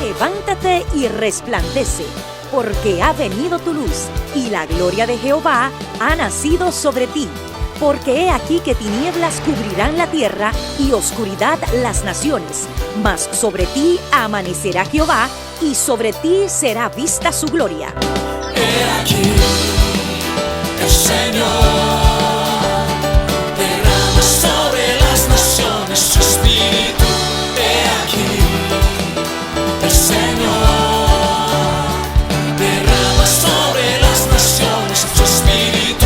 Levántate y resplandece, porque ha venido tu luz, y la gloria de Jehová ha nacido sobre ti. Porque he aquí que tinieblas cubrirán la tierra, y oscuridad las naciones. Mas sobre ti amanecerá Jehová, y sobre ti será vista su gloria. He aquí, el Señor derrama sobre las naciones su espíritu. He aquí, el Señor derrama sobre las naciones su espíritu,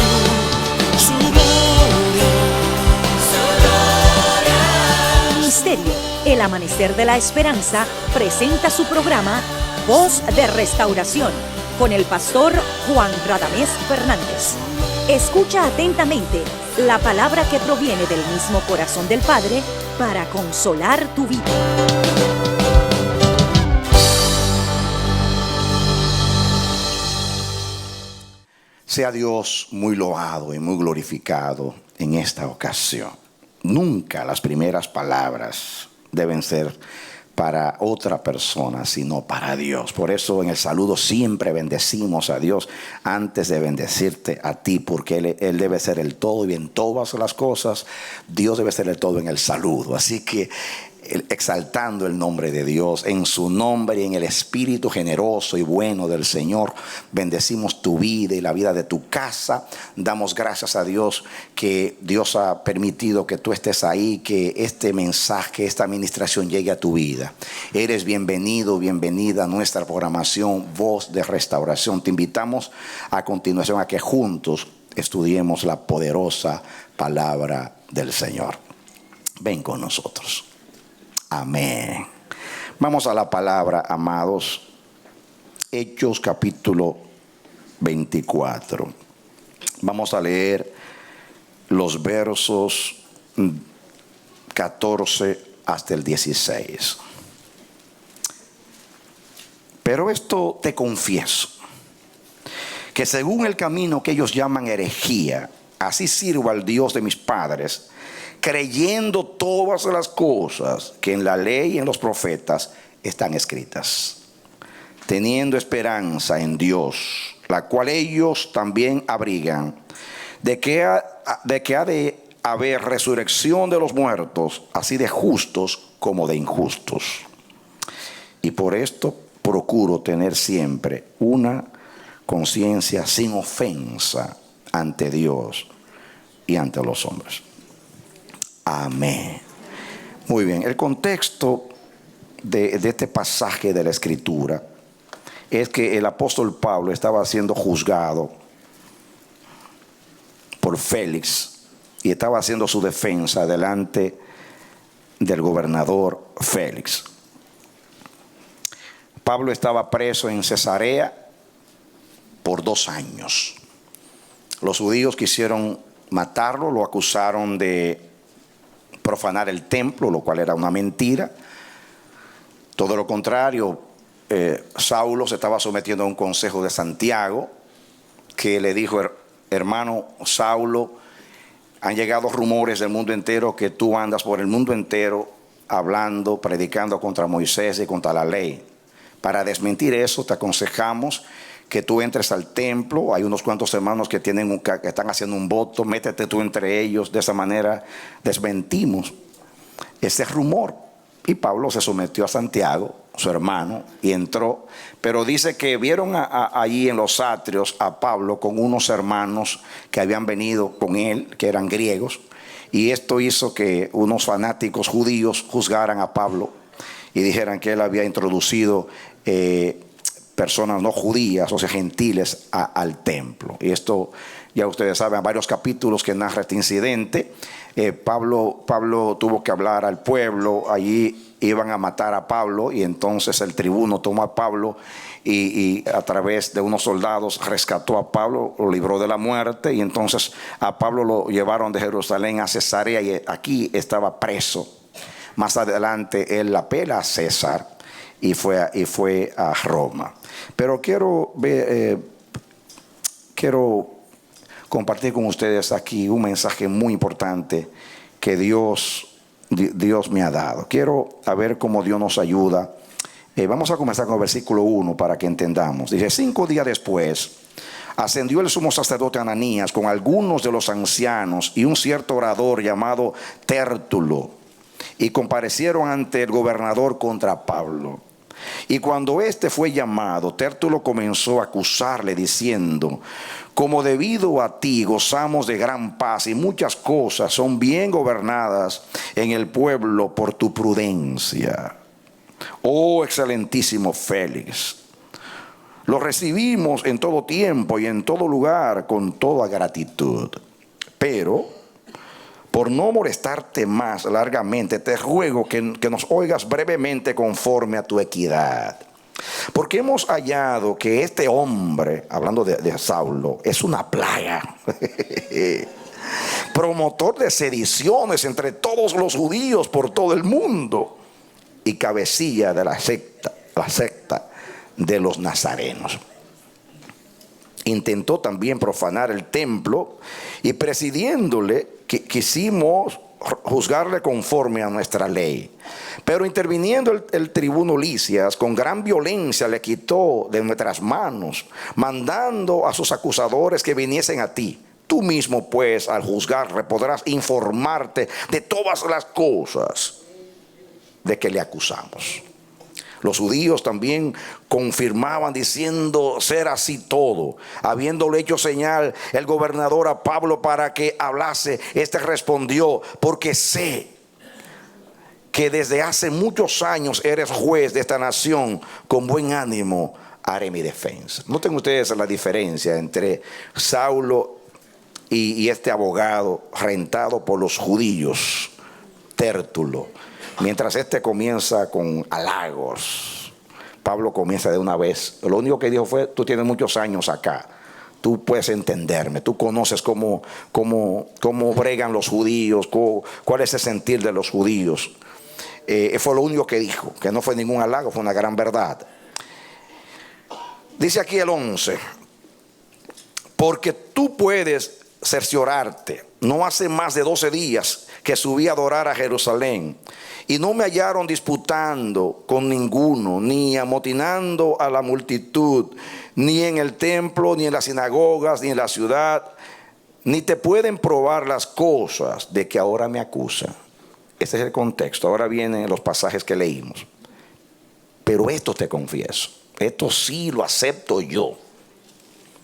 su gloria, su gloria. Ministerio El Amanecer de la Esperanza presenta su programa Voz de Restauración con el pastor Juan Radamés Fernández. Escucha atentamente la palabra que proviene del mismo corazón del Padre para consolar tu vida. Sea Dios muy loado y muy glorificado en esta ocasión. Nunca las primeras palabras deben ser para otra persona, sino para Dios. Por eso en el saludo siempre bendecimos a Dios antes de bendecirte a ti, porque Él debe ser el todo, y en todas las cosas Dios debe ser el todo en el saludo. Así que exaltando el nombre de Dios, en su nombre y en el espíritu generoso y bueno del Señor, bendecimos tu vida y la vida de tu casa. Damos gracias a Dios que Dios ha permitido que tú estés ahí, que este mensaje, esta administración llegue a tu vida. Eres bienvenido, bienvenida a nuestra programación Voz de Restauración. Te invitamos a continuación a que juntos estudiemos la poderosa palabra del Señor. Ven con nosotros. Amén. Vamos a la palabra, amados. Hechos capítulo 24. Vamos a leer los versos 14 hasta el 16. Pero esto te confieso, que según el camino que ellos llaman herejía, así sirvo al Dios de mis padres, creyendo todas las cosas que en la ley y en los profetas están escritas, teniendo esperanza en Dios, la cual ellos también abrigan, de que ha de haber resurrección de los muertos, así de justos como de injustos. Y por esto procuro tener siempre una conciencia sin ofensa ante Dios y ante los hombres. Amén. Muy bien, el contexto de este pasaje de la Escritura es que el apóstol Pablo estaba siendo juzgado por Félix y estaba haciendo su defensa delante del gobernador Félix. Pablo estaba preso en Cesarea por 2 años. Los judíos quisieron matarlo, lo acusaron de profanar el templo, lo cual era una mentira. Todo lo contrario, Saulo se estaba sometiendo a un consejo de Santiago, que le dijo: hermano Saulo, han llegado rumores del mundo entero que tú andas por el mundo entero hablando, predicando contra Moisés y contra la ley. Para desmentir eso, te aconsejamos que tú entres al templo. Hay unos cuantos hermanos que están haciendo un voto, métete tú entre ellos. De esa manera desmentimos ese rumor. Y Pablo se sometió a Santiago, su hermano, y entró. Pero dice que vieron allí en los atrios a Pablo con unos hermanos que habían venido con él, que eran griegos. Y esto hizo que unos fanáticos judíos juzgaran a Pablo y dijeran que él había introducido personas no judías, o sea, gentiles, al templo. Y esto, ya ustedes saben, varios capítulos que narra este incidente. Pablo tuvo que hablar al pueblo. Allí iban a matar a Pablo, y entonces el tribuno tomó a Pablo y a través de unos soldados rescató a Pablo, lo libró de la muerte. Y entonces a Pablo lo llevaron de Jerusalén a Cesarea, y aquí estaba preso. Más adelante él apela a César y fue a Roma. Pero quiero compartir con ustedes aquí un mensaje muy importante que Dios me ha dado. Quiero ver cómo Dios nos ayuda. Vamos a comenzar con el versículo 1 para que entendamos. Dice: 5 días después ascendió el sumo sacerdote Ananías con algunos de los ancianos y un cierto orador llamado Tértulo, y comparecieron ante el gobernador contra Pablo. Y cuando éste fue llamado, Tértulo comenzó a acusarle diciendo: como debido a ti gozamos de gran paz y muchas cosas son bien gobernadas en el pueblo por tu prudencia, oh excelentísimo Félix. Lo recibimos en todo tiempo y en todo lugar con toda gratitud. Pero, por no molestarte más largamente, te ruego que nos oigas brevemente conforme a tu equidad. Porque hemos hallado que este hombre, hablando de Saulo, es una plaga, promotor de sediciones entre todos los judíos por todo el mundo, y cabecilla de la secta de los nazarenos. Intentó también profanar el templo, y presidiéndole quisimos juzgarle conforme a nuestra ley. Pero interviniendo el tribuno Lisias, con gran violencia le quitó de nuestras manos, mandando a sus acusadores que viniesen a ti. Tú mismo, pues, al juzgarle podrás informarte de todas las cosas de que le acusamos. Los judíos también confirmaban diciendo ser así todo. Habiéndole hecho señal el gobernador a Pablo para que hablase, este respondió: porque sé que desde hace muchos años eres juez de esta nación, con buen ánimo haré mi defensa. Noten ustedes la diferencia entre Saulo y este abogado rentado por los judíos, Tértulo. Mientras este comienza con halagos, Pablo comienza de una vez. Lo único que dijo fue: tú tienes muchos años acá, tú puedes entenderme, tú conoces cómo bregan los judíos, cuál es el sentir de los judíos. Fue lo único que dijo, que no fue ningún halago, fue una gran verdad. Dice aquí el 11: porque tú puedes cerciorarte, no hace más de 12 días que subí a adorar a Jerusalén, y no me hallaron disputando con ninguno, ni amotinando a la multitud, ni en el templo, ni en las sinagogas, ni en la ciudad, ni te pueden probar las cosas de que ahora me acusan. Este es el contexto. Ahora vienen los pasajes que leímos. Pero esto te confieso, esto sí lo acepto yo.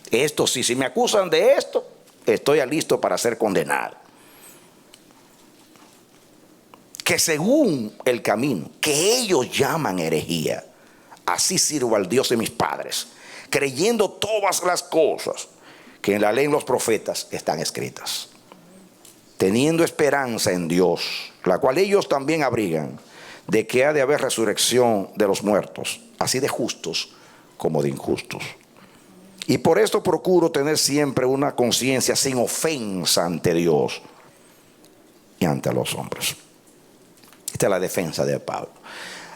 Esto sí, si me acusan de esto, estoy listo para ser condenado. Que según el camino que ellos llaman herejía, así sirvo al Dios de mis padres, creyendo todas las cosas que en la ley y en los profetas están escritas, teniendo esperanza en Dios, la cual ellos también abrigan, de que ha de haber resurrección de los muertos, así de justos como de injustos. Y por esto procuro tener siempre una conciencia sin ofensa ante Dios y ante los hombres. Esta es la defensa de Pablo.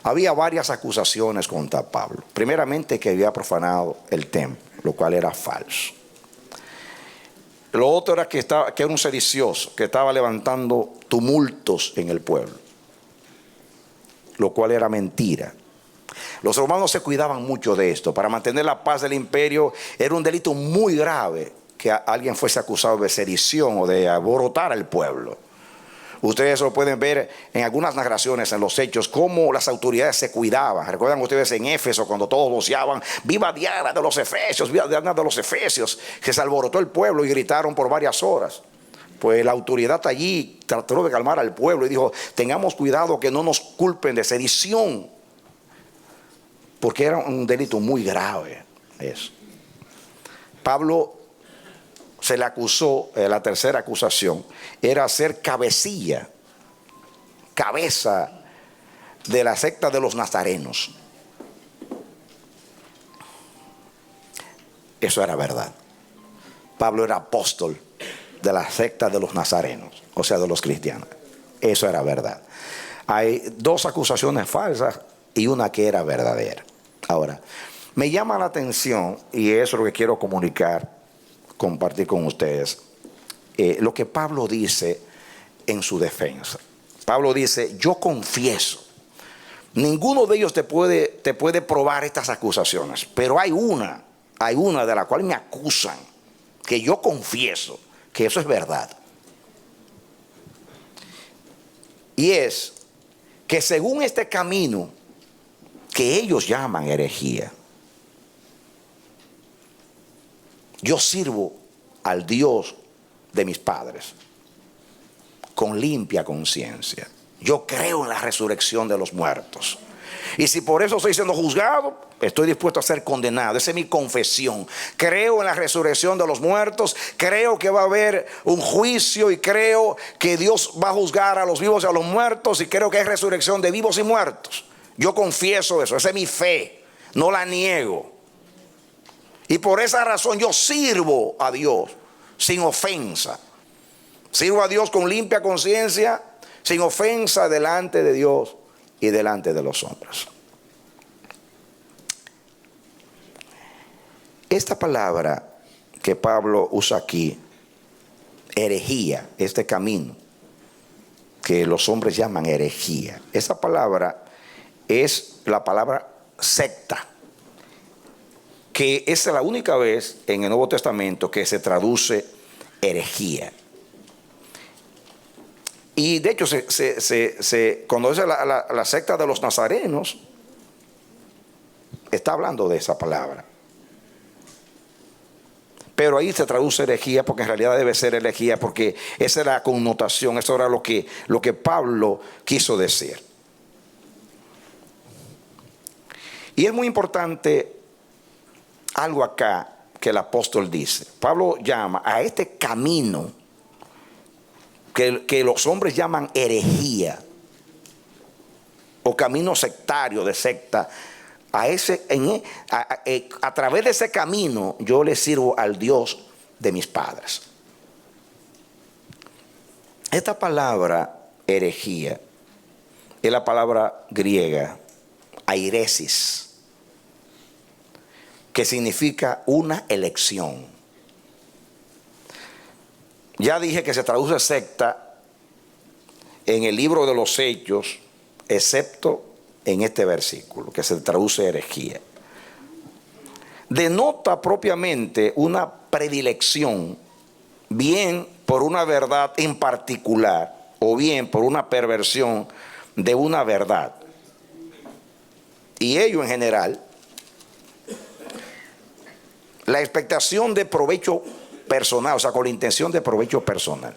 Había varias acusaciones contra Pablo. Primeramente, que había profanado el templo, lo cual era falso. Lo otro era que era un sedicioso, que estaba levantando tumultos en el pueblo, lo cual era mentira. Los romanos se cuidaban mucho de esto. Para mantener la paz del imperio era un delito muy grave que alguien fuese acusado de sedición o de alborotar al pueblo. Ustedes lo pueden ver en algunas narraciones, en los hechos, cómo las autoridades se cuidaban. ¿Recuerdan ustedes en Éfeso cuando todos voceaban: viva Diana de los Efesios, viva Diana de los Efesios? Que se alborotó el pueblo y gritaron por varias horas. Pues la autoridad allí trató de calmar al pueblo y dijo: tengamos cuidado que no nos culpen de sedición, porque era un delito muy grave eso. Pablo se le acusó, la tercera acusación era ser cabeza de la secta de los nazarenos. Eso era verdad. Pablo era apóstol de la secta de los nazarenos, o sea, de los cristianos. Eso era verdad. Hay dos acusaciones falsas y una que era verdadera. Ahora, me llama la atención, y eso es lo que quiero comunicar compartir con ustedes lo que Pablo dice en su defensa. Pablo dice: yo confieso. Ninguno de ellos te puede probar estas acusaciones, pero hay una de la cual me acusan, que yo confieso que eso es verdad. Y es que según este camino que ellos llaman herejía, yo sirvo al Dios de mis padres con limpia conciencia. Yo creo en la resurrección de los muertos. Y si por eso estoy siendo juzgado, estoy dispuesto a ser condenado. Esa es mi confesión. Creo en la resurrección de los muertos. Creo que va a haber un juicio. Y creo que Dios va a juzgar a los vivos y a los muertos. Y creo que hay resurrección de vivos y muertos. Yo confieso eso. Esa es mi fe. No la niego. Y por esa razón yo sirvo a Dios sin ofensa. Sirvo a Dios con limpia conciencia, sin ofensa delante de Dios y delante de los hombres. Esta palabra que Pablo usa aquí, herejía, este camino que los hombres llaman herejía, esa palabra es la palabra secta, que es la única vez en el Nuevo Testamento que se traduce herejía. Y de hecho se conoce la secta de los nazarenos, está hablando de esa palabra. Pero ahí se traduce herejía, porque en realidad debe ser herejía, porque esa era la connotación, eso era lo que Pablo quiso decir. Y es muy importante algo acá que el apóstol dice. Pablo llama a este camino que los hombres llaman herejía o camino sectario, de secta. A través de ese camino yo le sirvo al Dios de mis padres. Esta palabra herejía es la palabra griega airesis, que significa una elección. Ya dije que se traduce secta en el libro de los Hechos, excepto en este versículo, que se traduce herejía. Denota propiamente una predilección, bien por una verdad en particular, o bien por una perversión de una verdad. Y ello en general, la expectación de provecho personal, o sea, con la intención de provecho personal.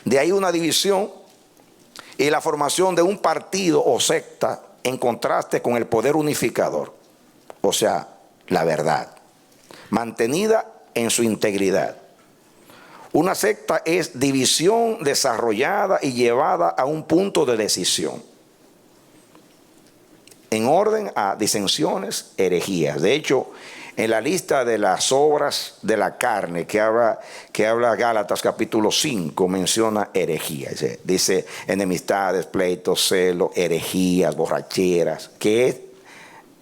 De ahí una división y la formación de un partido o secta en contraste con el poder unificador, o sea, la verdad, mantenida en su integridad. Una secta es división desarrollada y llevada a un punto de decisión, en orden a disensiones, herejías. De hecho, en la lista de las obras de la carne que habla Gálatas capítulo 5, menciona herejías. Dice enemistades, pleitos, celos, herejías, borracheras, que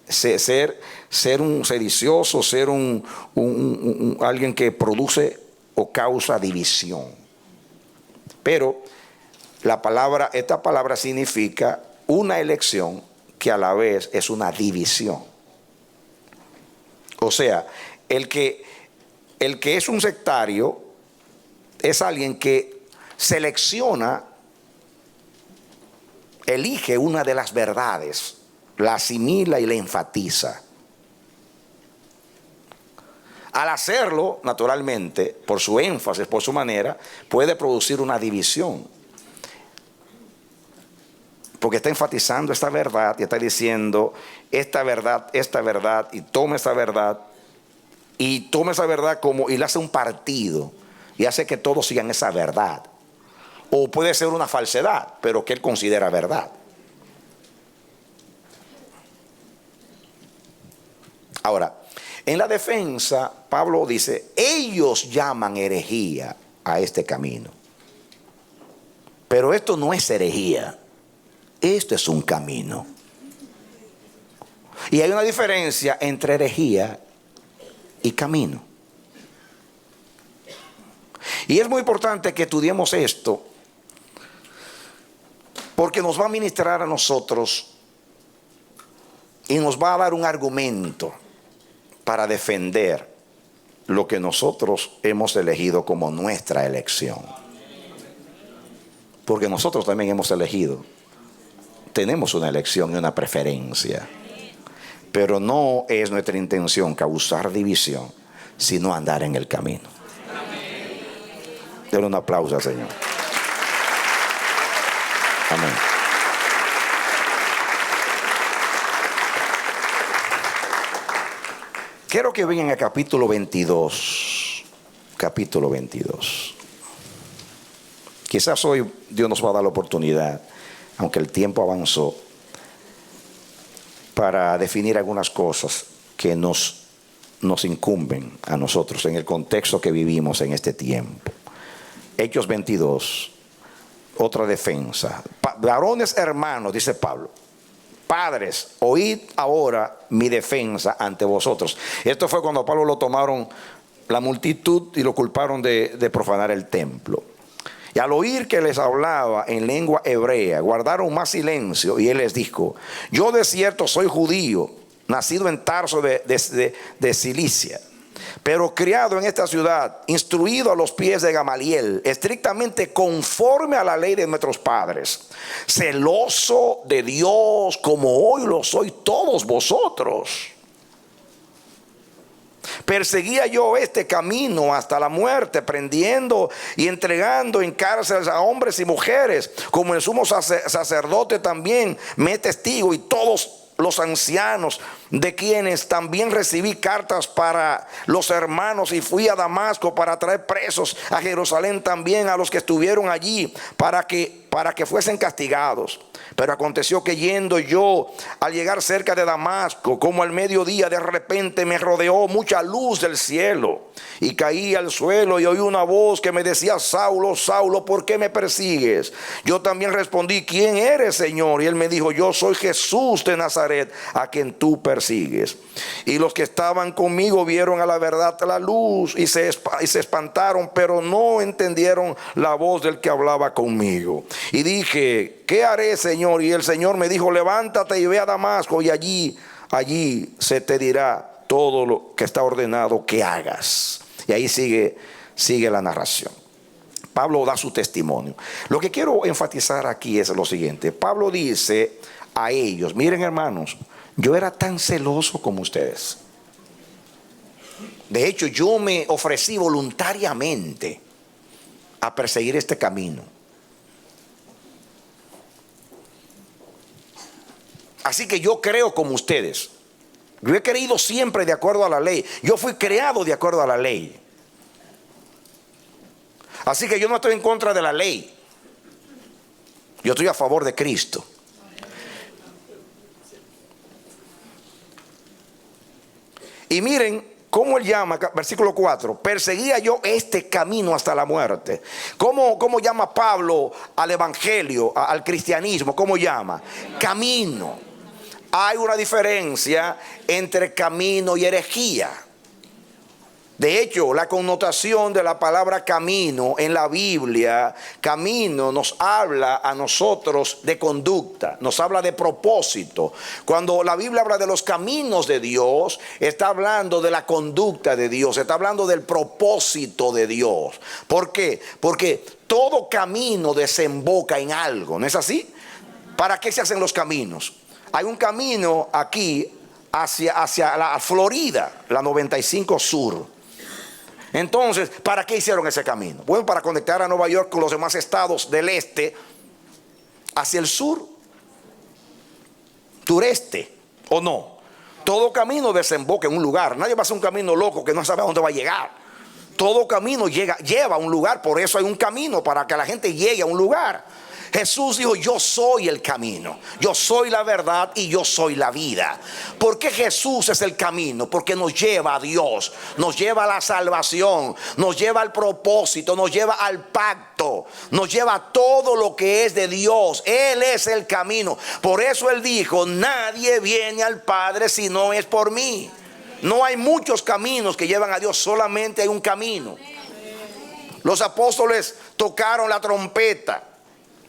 es ser un sedicioso, ser alguien que produce o causa división. Pero esta palabra significa una elección que a la vez es una división. O sea, el que es un sectario es alguien que selecciona, elige una de las verdades, la asimila y la enfatiza. Al hacerlo, naturalmente, por su énfasis, por su manera, puede producir una división. Porque está enfatizando esta verdad y está diciendo esta verdad, y toma esa verdad como, y le hace un partido y hace que todos sigan esa verdad. O puede ser una falsedad, pero que él considera verdad. Ahora, en la defensa, Pablo dice, ellos llaman herejía a este camino. Pero esto no es herejía. Esto es un camino. Y hay una diferencia entre herejía y camino. Y es muy importante que estudiemos esto, porque nos va a ministrar a nosotros y nos va a dar un argumento para defender lo que nosotros hemos elegido como nuestra elección. Porque nosotros también hemos elegido, tenemos una elección y una preferencia, pero no es nuestra intención causar división, sino andar en el camino. Denle un aplauso al Señor. Amén. Quiero que vengan al capítulo 22. Capítulo 22. Quizás hoy Dios nos va a dar la oportunidad, aunque el tiempo avanzó, para definir algunas cosas que nos incumben a nosotros en el contexto que vivimos en este tiempo. Hechos 22, otra defensa. Varones hermanos, dice Pablo, padres, oíd ahora mi defensa ante vosotros. Esto fue cuando a Pablo lo tomaron la multitud y lo culparon de profanar el templo. Y al oír que les hablaba en lengua hebrea, guardaron más silencio, y él les dijo: yo de cierto soy judío, nacido en Tarso de Cilicia, pero criado en esta ciudad, instruido a los pies de Gamaliel, estrictamente conforme a la ley de nuestros padres, celoso de Dios como hoy lo sois todos vosotros. Perseguía yo este camino hasta la muerte, prendiendo y entregando en cárceles a hombres y mujeres, como el sumo sacerdote también me es testigo, y todos los ancianos, de quienes también recibí cartas para los hermanos, y fui a Damasco para traer presos a Jerusalén también a los que estuvieron allí, para que fuesen castigados. Pero aconteció que yendo yo, al llegar cerca de Damasco, como al mediodía, de repente me rodeó mucha luz del cielo, y caí al suelo y oí una voz que me decía: Saulo, Saulo, ¿por qué me persigues? Yo también respondí: ¿quién eres, Señor? Y él me dijo: yo soy Jesús de Nazaret, a quien tú persigues. Y los que estaban conmigo vieron a la verdad la luz y se espantaron, pero no entendieron la voz del que hablaba conmigo. Y dije: ¿qué haré, Señor? Y el Señor me dijo: levántate y ve a Damasco, y allí se te dirá todo lo que está ordenado que hagas. Y ahí sigue la narración. Pablo da su testimonio. Lo que quiero enfatizar aquí es lo siguiente. Pablo dice a ellos: miren, hermanos, yo era tan celoso como ustedes. De hecho, yo me ofrecí voluntariamente a perseguir este camino. Así que yo creo como ustedes. Yo he creído siempre de acuerdo a la ley. Yo fui creado de acuerdo a la ley. Así que yo no estoy en contra de la ley. Yo estoy a favor de Cristo. Y miren cómo él llama, versículo 4: perseguía yo este camino hasta la muerte. ¿Cómo llama Pablo al evangelio, al cristianismo? ¿Cómo llama? Camino. Hay una diferencia entre camino y herejía. De hecho, la connotación de la palabra camino en la Biblia, camino nos habla a nosotros de conducta, nos habla de propósito. Cuando la Biblia habla de los caminos de Dios, está hablando de la conducta de Dios, está hablando del propósito de Dios. ¿Por qué? Porque todo camino desemboca en algo, ¿no es así? ¿Para qué se hacen los caminos? Hay un camino aquí hacia la Florida, la 95 Sur. Entonces, ¿para qué hicieron ese camino? Bueno, para conectar a Nueva York con los demás estados del este hacia el sur, sureste, ¿o no? Todo camino desemboca en un lugar. Nadie va a hacer un camino loco que no sabe a dónde va a llegar. Todo camino lleva a un lugar. Por eso hay un camino, para que la gente llegue a un lugar. Jesús dijo: yo soy el camino, yo soy la verdad y yo soy la vida. ¿Por qué Jesús es el camino? Porque nos lleva a Dios, nos lleva a la salvación, nos lleva al propósito, nos lleva al pacto, nos lleva a todo lo que es de Dios. Él es el camino. Por eso Él dijo: nadie viene al Padre si no es por mí. No hay muchos caminos que llevan a Dios, solamente hay un camino. Los apóstoles tocaron la trompeta.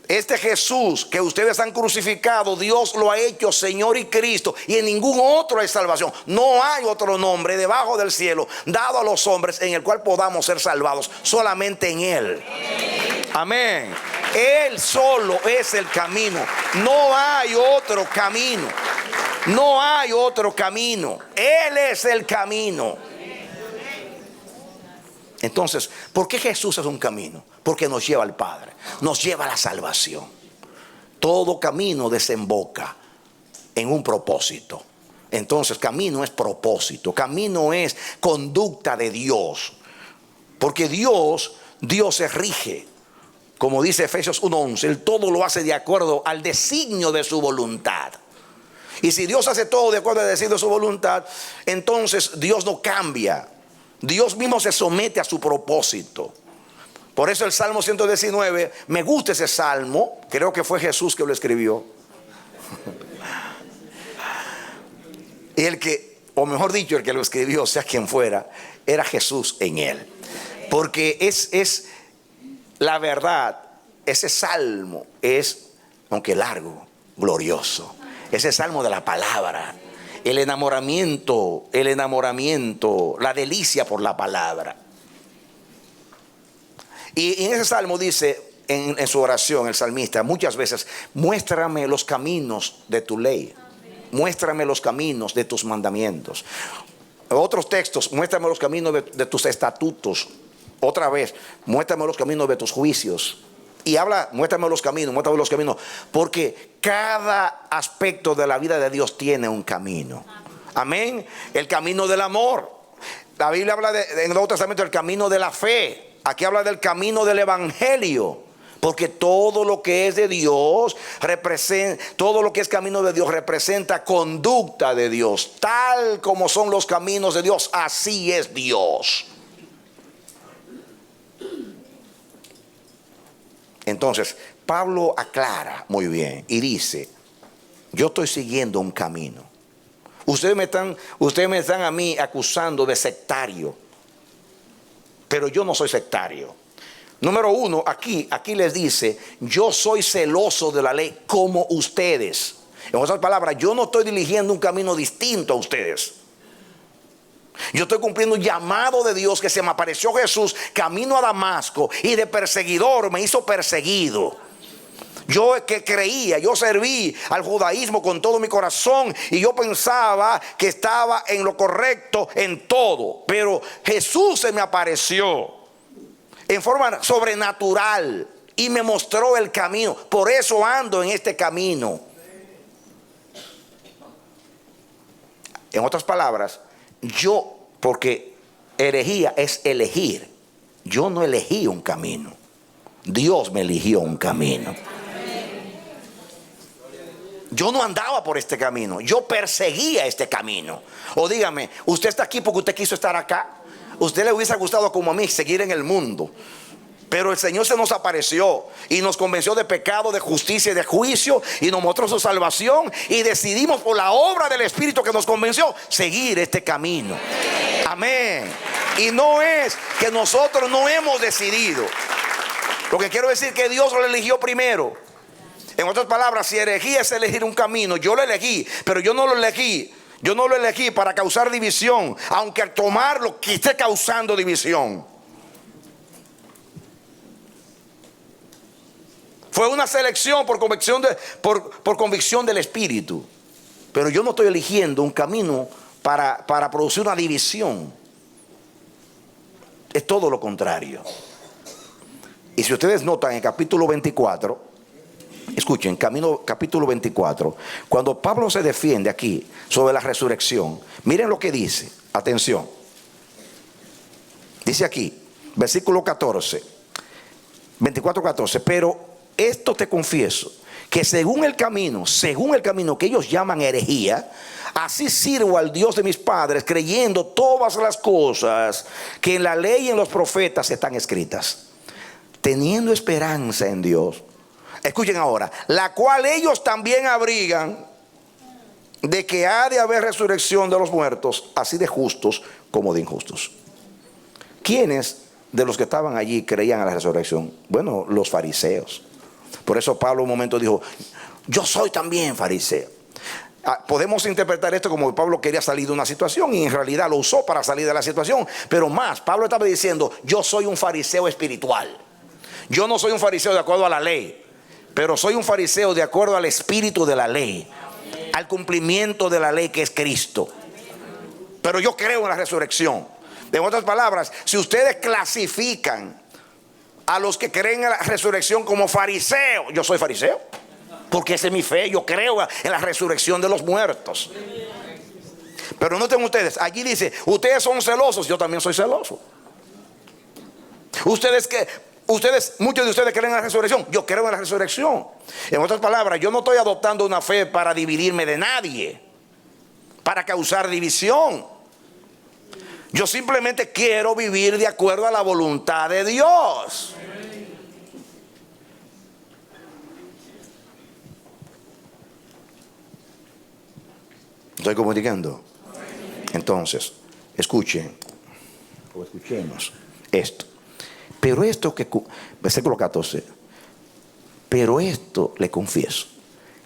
Este Jesús que ustedes han crucificado, Dios lo ha hecho Señor y Cristo, y en ningún otro hay salvación. No hay otro nombre debajo del cielo dado a los hombres en el cual podamos ser salvados, solamente en Él. Amén. Él solo es el camino. No hay otro camino. No hay otro camino. Él es el camino. Entonces, ¿por qué Jesús es un camino? Porque nos lleva al Padre, nos lleva a la salvación. Todo camino desemboca en un propósito. Entonces, camino es propósito, camino es conducta de Dios. Porque Dios se rige, como dice Efesios 1:11, Él todo lo hace de acuerdo al designio de su voluntad. Y si Dios hace todo de acuerdo al designio de su voluntad, entonces Dios no cambia. Dios mismo se somete a su propósito. Por eso el Salmo 119, me gusta ese salmo. Creo que fue Jesús que lo escribió. Y el que, o mejor dicho, el que lo escribió, sea quien fuera, era Jesús en él. Porque es la verdad. Ese salmo es, aunque largo, glorioso. Ese salmo de la palabra. El enamoramiento, la delicia por la palabra. Y en ese salmo dice, en su oración, el salmista, muchas veces, muéstrame los caminos de tu ley. Muéstrame los caminos de tus mandamientos. Otros textos, muéstrame los caminos de tus estatutos. Otra vez, muéstrame los caminos de tus juicios. Y habla, muéstrame los caminos, porque cada aspecto de la vida de Dios tiene un camino. Amén. El camino del amor. La Biblia habla en el Nuevo Testamento del camino de la fe. Aquí habla del camino del evangelio. Porque todo lo que es de Dios todo lo que es camino de Dios representa conducta de Dios. Tal como son los caminos de Dios, así es Dios. Entonces, Pablo aclara muy bien y dice, yo estoy siguiendo un camino. Ustedes me están a mí acusando de sectario, pero yo no soy sectario. Número uno, aquí les dice, yo soy celoso de la ley como ustedes. En otras palabras, yo no estoy dirigiendo un camino distinto a ustedes. Yo estoy cumpliendo un llamado de Dios, que se me apareció Jesús camino a Damasco y de perseguidor me hizo perseguido. Yo que creía, yo serví al judaísmo con todo mi corazón y yo pensaba que estaba en lo correcto en todo. Pero Jesús se me apareció en forma sobrenatural y me mostró el camino. Por eso ando en este camino. En otras palabras, porque herejía es elegir. Yo no elegí un camino. Dios me eligió un camino. Yo no andaba por este camino. Yo perseguía este camino. O dígame, usted está aquí porque usted quiso estar acá. Usted le hubiese gustado como a mí seguir en el mundo. Pero el Señor se nos apareció y nos convenció de pecado, de justicia y de juicio, y nos mostró su salvación, y decidimos por la obra del Espíritu que nos convenció seguir este camino. Amén. Y no es que nosotros no hemos decidido. Lo que quiero decir es que Dios lo eligió primero. En otras palabras, si herejía es elegir un camino, yo lo elegí, pero yo no lo elegí para causar división, aunque al tomarlo que esté causando división. Fue una selección por convicción del Espíritu. Pero yo no estoy eligiendo un camino para producir una división. Es todo lo contrario. Y si ustedes notan en capítulo 24, escuchen, capítulo 24, cuando Pablo se defiende aquí sobre la resurrección, miren lo que dice. Atención. Dice aquí, versículo 14, 24:14, pero esto te confieso, que según el camino que ellos llaman herejía, así sirvo al Dios de mis padres, creyendo todas las cosas que en la ley y en los profetas están escritas, teniendo esperanza en Dios. Escuchen ahora, la cual ellos también abrigan, de que ha de haber resurrección de los muertos, así de justos como de injustos. ¿Quiénes de los que estaban allí creían a la resurrección? Bueno, los fariseos. Por eso Pablo un momento dijo, yo soy también fariseo. Podemos interpretar esto como que Pablo quería salir de una situación y en realidad lo usó para salir de la situación. Pero más, Pablo estaba diciendo, yo soy un fariseo espiritual. Yo no soy un fariseo de acuerdo a la ley, pero soy un fariseo de acuerdo al espíritu de la ley, al cumplimiento de la ley que es Cristo. Pero yo creo en la resurrección. En otras palabras, si ustedes clasifican a los que creen en la resurrección como fariseos, yo soy fariseo. Porque esa es mi fe, yo creo en la resurrección de los muertos. Pero noten ustedes, allí dice, ustedes son celosos, yo también soy celoso. Muchos de ustedes creen en la resurrección, yo creo en la resurrección. En otras palabras, yo no estoy adoptando una fe para dividirme de nadie, para causar división. Yo simplemente quiero vivir de acuerdo a la voluntad de Dios. ¿Estoy comunicando? Entonces, escuchemos esto. Pero esto que, versículo 14, pero esto le confieso,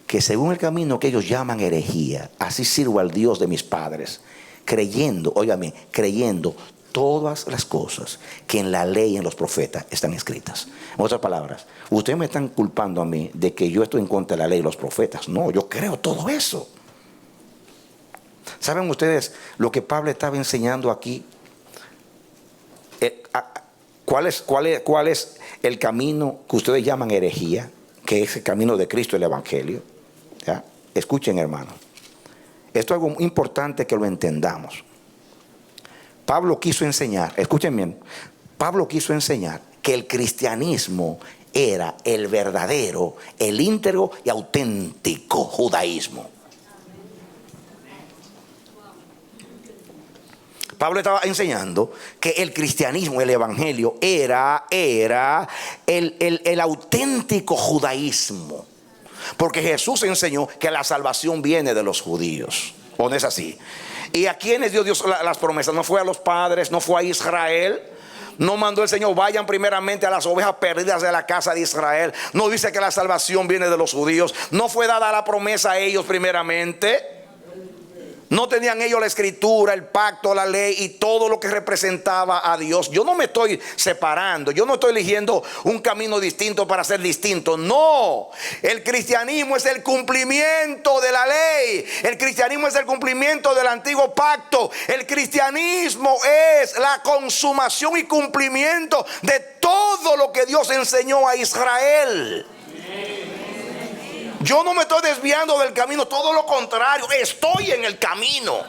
que según el camino que ellos llaman herejía, así sirvo al Dios de mis padres, creyendo, óigame, creyendo todas las cosas que en la ley y en los profetas están escritas. En otras palabras, ustedes me están culpando a mí de que yo estoy en contra de la ley y los profetas. No, yo creo todo eso. ¿Saben ustedes lo que Pablo estaba enseñando aquí? ¿Cuál es el camino que ustedes llaman herejía? Que es el camino de Cristo, el Evangelio. ¿Ya? Escuchen, hermanos. Esto es algo importante que lo entendamos. Pablo quiso enseñar, escuchen bien, Pablo quiso enseñar que el cristianismo era el verdadero, el íntegro y auténtico judaísmo. Pablo estaba enseñando que el cristianismo, el evangelio, era el auténtico judaísmo. Porque Jesús enseñó que la salvación viene de los judíos. ¿O no es así? ¿Y a quiénes dio Dios las promesas? No fue a los padres, no fue a Israel. No mandó el Señor, vayan primeramente a las ovejas perdidas de la casa de Israel. No dice que la salvación viene de los judíos. No fue dada la promesa a ellos primeramente. No tenían ellos la escritura, el pacto, la ley y todo lo que representaba a Dios. Yo no me estoy separando, yo no estoy eligiendo un camino distinto para ser distinto. No, el cristianismo es el cumplimiento de la ley. El cristianismo es el cumplimiento del antiguo pacto. El cristianismo es la consumación y cumplimiento de todo lo que Dios enseñó a Israel. Yo no me estoy desviando del camino, todo lo contrario, estoy en el camino.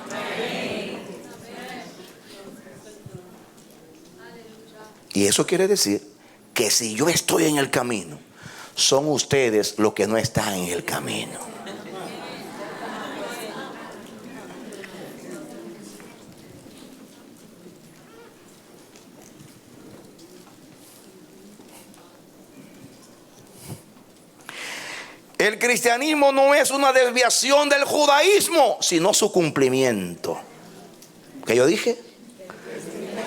Y eso quiere decir que si yo estoy en el camino, son ustedes los que no están en el camino. El cristianismo no es una desviación del judaísmo, sino su cumplimiento. ¿Qué yo dije?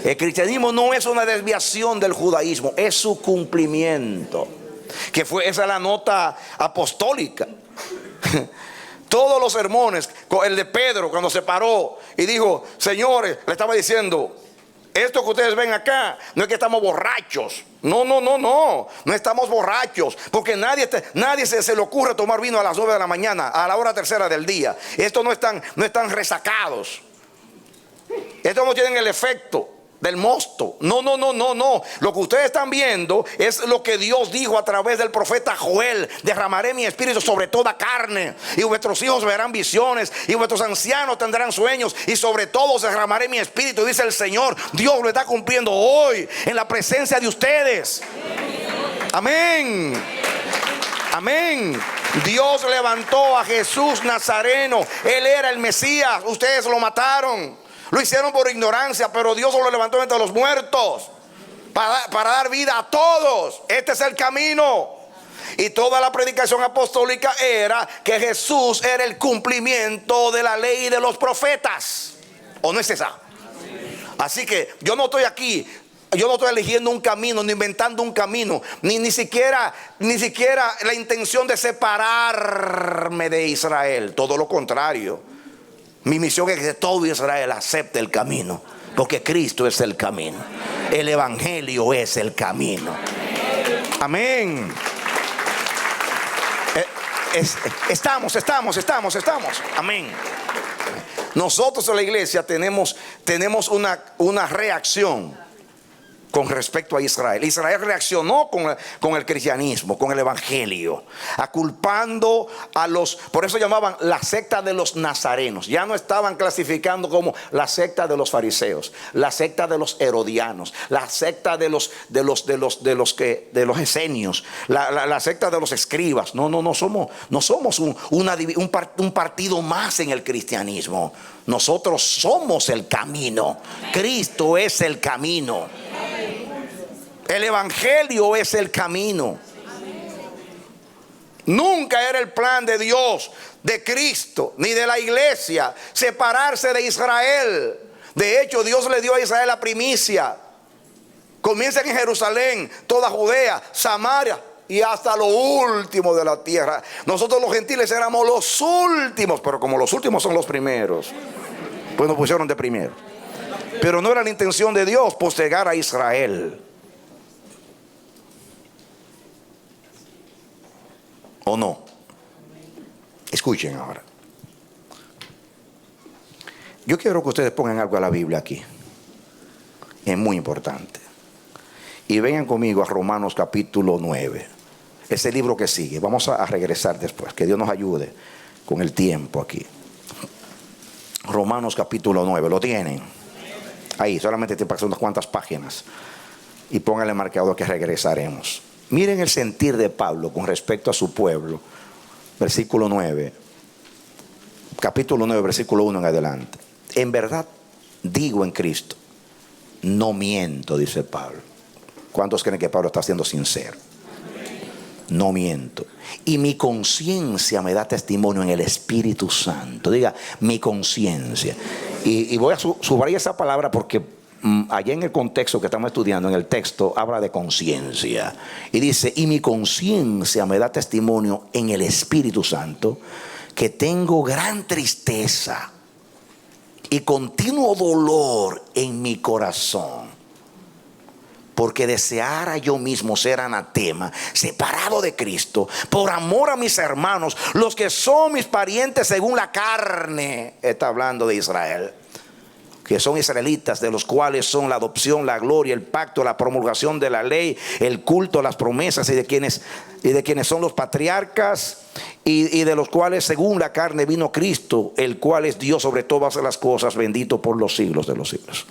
El cristianismo no es una desviación del judaísmo, es su cumplimiento. Esa es la nota apostólica. Todos los sermones, el de Pedro cuando se paró y dijo, señores, le estaba diciendo, esto que ustedes ven acá, no es que estamos borrachos. No estamos borrachos. Porque nadie se le ocurre tomar vino a las 9 de la mañana, a la hora tercera del día. Estos no están resacados. Estos no tienen el efecto del mosto. No. Lo que ustedes están viendo es lo que Dios dijo a través del profeta Joel: derramaré mi espíritu sobre toda carne, y vuestros hijos verán visiones, y vuestros ancianos tendrán sueños, y sobre todos derramaré mi espíritu, dice el Señor. Dios lo está cumpliendo hoy en la presencia de ustedes. Amén. Amén. Dios levantó a Jesús Nazareno. Él era el Mesías. Ustedes lo mataron. Lo hicieron por ignorancia, pero Dios lo levantó entre los muertos para dar vida a todos. Este es el camino. Y toda la predicación apostólica era que Jesús era el cumplimiento de la ley y de los profetas. ¿O no es esa? Así que yo no estoy aquí Yo no estoy eligiendo un camino, ni inventando un camino, ni siquiera la intención de separarme de Israel. Todo lo contrario. Mi misión es que todo Israel acepte el camino, porque Cristo es el camino. El evangelio es el camino. Amén. Estamos. Amén. Nosotros en la iglesia tenemos una reacción con respecto a Israel. Israel reaccionó con el cristianismo, con el evangelio, aculpando a los, por eso llamaban la secta de los nazarenos. Ya no estaban clasificando como la secta de los fariseos, la secta de los herodianos, la secta de los esenios, la secta de los escribas. No somos un partido más en el cristianismo. Nosotros somos el camino. Cristo es el camino. El evangelio es el camino. Nunca era el plan de Dios, de Cristo, ni de la iglesia separarse de Israel. De hecho, Dios le dio a Israel la primicia. Comienzan en Jerusalén, toda Judea, Samaria y hasta lo último de la tierra. Nosotros los gentiles éramos los últimos, pero como los últimos son los primeros, pues nos pusieron de primero. Pero no era la intención de Dios postergar a Israel. ¿O no? Escuchen ahora. Yo quiero que ustedes pongan algo a la Biblia aquí. Es muy importante. Y vengan conmigo a Romanos capítulo 9. Ese libro que sigue. Vamos a regresar después. Que Dios nos ayude con el tiempo aquí. Romanos capítulo 9. ¿Lo tienen? Ahí, solamente te paso unas cuantas páginas. Y pónganle marcado que regresaremos. Miren el sentir de Pablo con respecto a su pueblo. Versículo 9. Capítulo 9, versículo 1 en adelante. En verdad digo en Cristo, no miento, dice Pablo. ¿Cuántos creen que Pablo está siendo sincero? No miento. Y mi conciencia me da testimonio en el Espíritu Santo. Diga, mi conciencia. Y voy a subrayar esa palabra porque allá en el contexto que estamos estudiando, en el texto, habla de conciencia. Y dice, y mi conciencia me da testimonio en el Espíritu Santo que tengo gran tristeza y continuo dolor en mi corazón, porque deseara yo mismo ser anatema, separado de Cristo, por amor a mis hermanos, los que son mis parientes según la carne. Está hablando de Israel, que son israelitas, de los cuales son la adopción, la gloria, el pacto, la promulgación de la ley, el culto, las promesas, y de quienes son los patriarcas, y de los cuales según la carne vino Cristo, el cual es Dios sobre todas las cosas, bendito por los siglos de los siglos.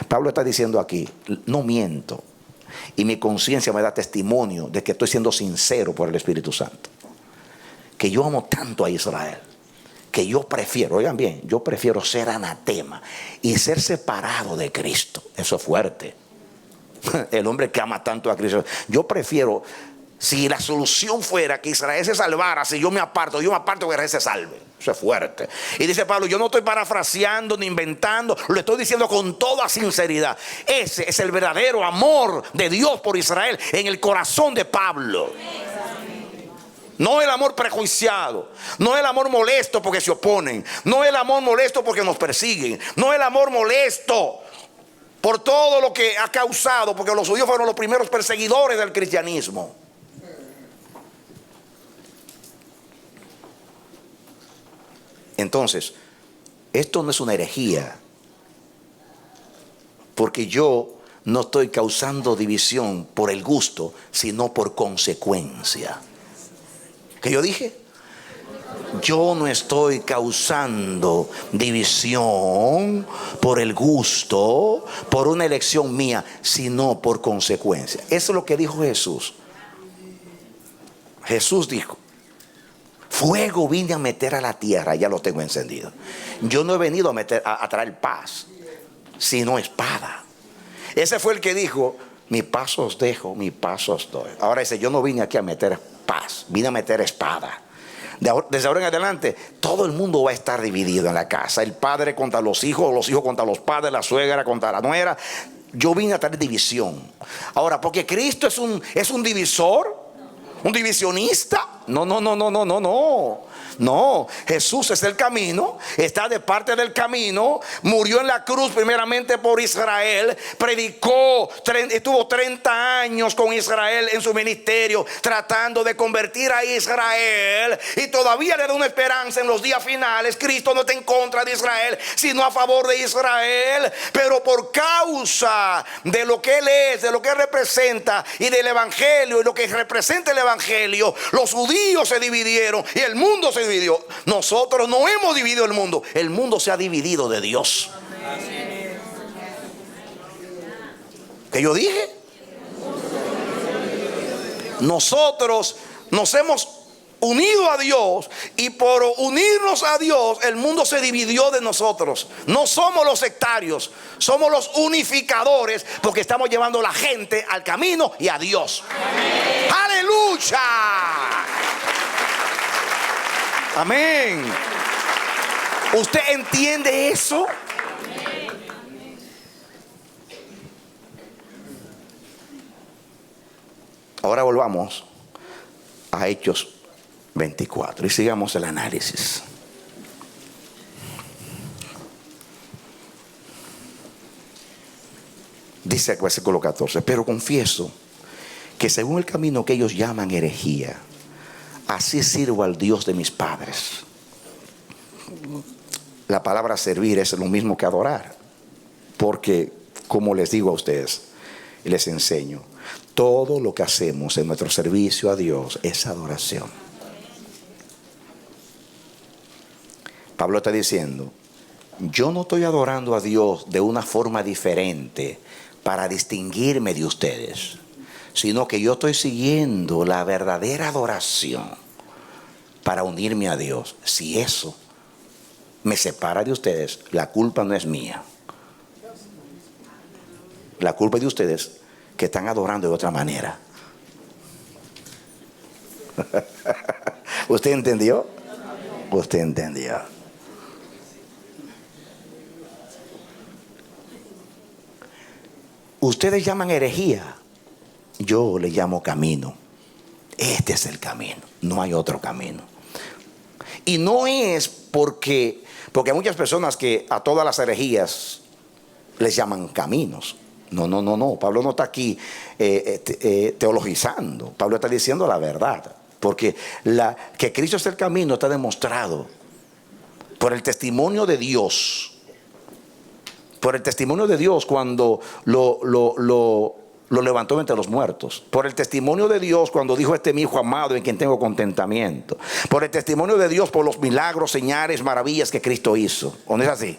Pablo está diciendo aquí, no miento, y mi conciencia me da testimonio de que estoy siendo sincero por el Espíritu Santo, que yo amo tanto a Israel, que yo prefiero, oigan bien, yo prefiero ser anatema y ser separado de Cristo. Eso es fuerte. El hombre que ama tanto a Cristo. Yo prefiero, si la solución fuera que Israel se salvara, si yo me aparto que Israel se salve. Eso es fuerte. Y dice Pablo, yo no estoy parafraseando ni inventando, lo estoy diciendo con toda sinceridad. Ese es el verdadero amor de Dios por Israel en el corazón de Pablo. No el amor prejuiciado, no el amor molesto porque se oponen, no el amor molesto porque nos persiguen, no el amor molesto por todo lo que ha causado, porque los judíos fueron los primeros perseguidores del cristianismo. Entonces, esto no es una herejía, porque yo no estoy causando división por el gusto, sino por consecuencia. ¿Qué yo dije? Yo no estoy causando división por el gusto, por una elección mía, sino por consecuencia. Eso es lo que dijo Jesús. Jesús dijo, fuego vine a meter a la tierra, ya lo tengo encendido. Yo no he venido a traer paz, sino espada. Ese fue el que dijo, mi paz os dejo, mi paz os doy. Ahora dice, yo no vine aquí a meter paz, vine a meter espada. Desde ahora en adelante todo el mundo va a estar dividido en la casa. El padre contra los hijos contra los padres, la suegra contra la nuera. yo vine a traer división. Ahora, porque Cristo es un divisor, un divisionista. No, no, no, no, no, no, no. No, Jesús es el camino, está de parte del camino, murió en la cruz primeramente por Israel, predicó, estuvo 30 años con Israel en su ministerio, tratando de convertir a Israel, y todavía le da una esperanza en los días finales. Cristo no está en contra de Israel, sino a favor de Israel, pero por causa de lo que Él es, de lo que Él representa y del Evangelio, y lo que representa el Evangelio, los judíos se dividieron y el mundo se dividió. Nosotros no hemos dividido el mundo se ha dividido de Dios. ¿Qué yo dije? Nosotros nos hemos unido a Dios, y por unirnos a Dios el mundo se dividió de nosotros. No somos los sectarios, somos los unificadores, porque estamos llevando a la gente al camino y a Dios. ¡Aleluya! Amén. ¿Usted entiende eso? Ahora volvamos a Hechos 24 y sigamos el análisis. Dice el versículo 14: pero confieso que según el camino que ellos llaman herejía, así sirvo al Dios de mis padres. La palabra servir es lo mismo que adorar, porque, como les digo a ustedes y les enseño, todo lo que hacemos en nuestro servicio a Dios es adoración. Pablo está diciendo: yo no estoy adorando a Dios de una forma diferente para distinguirme de ustedes, sino que yo estoy siguiendo la verdadera adoración para unirme a Dios. Si eso me separa de ustedes, la culpa no es mía. La culpa es de ustedes, que están adorando de otra manera. ¿Usted entendió? Usted entendió. Ustedes llaman herejía, yo le llamo camino. Este es el camino, no hay otro camino. Y no es porque hay muchas personas que a todas las herejías les llaman caminos. No, no, no, no. Pablo no está aquí teologizando. Pablo está diciendo la verdad. Porque que Cristo es el camino está demostrado por el testimonio de Dios. Por el testimonio de Dios cuando lo levantó entre los muertos. Por el testimonio de Dios cuando dijo: este es mi hijo amado en quien tengo contentamiento. Por el testimonio de Dios por los milagros, señales, maravillas que Cristo hizo. ¿O no es así?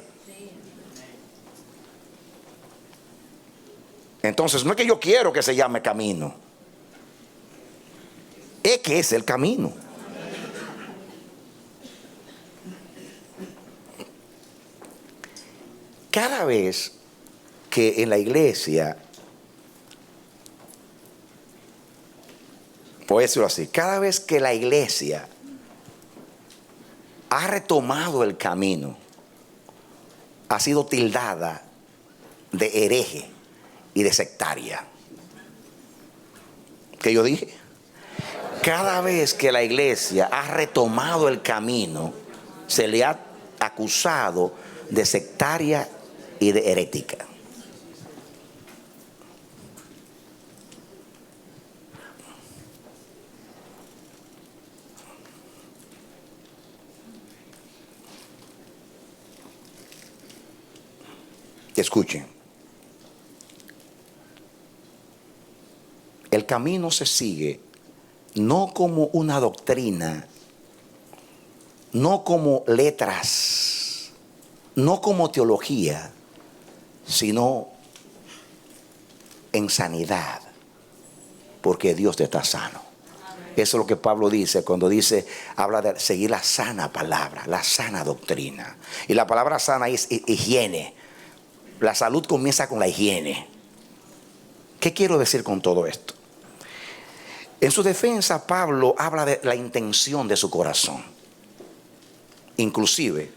Entonces no es que yo quiero que se llame camino, es que es el camino. Cada vez que en la iglesia, voy a decirlo así, cada vez que la iglesia ha retomado el camino, ha sido tildada de hereje y de sectaria. ¿Qué yo dije? Cada vez que la iglesia ha retomado el camino, se le ha acusado de sectaria y de herética. Escuchen. El camino se sigue no como una doctrina, no como letras, no como teología, sino en sanidad, porque Dios te está sano. Eso es lo que Pablo dice cuando habla de seguir la sana palabra, la sana doctrina. Y la palabra sana es higiene. La salud comienza con la higiene. ¿Qué quiero decir con todo esto? En su defensa, Pablo habla de la intención de su corazón. Inclusive,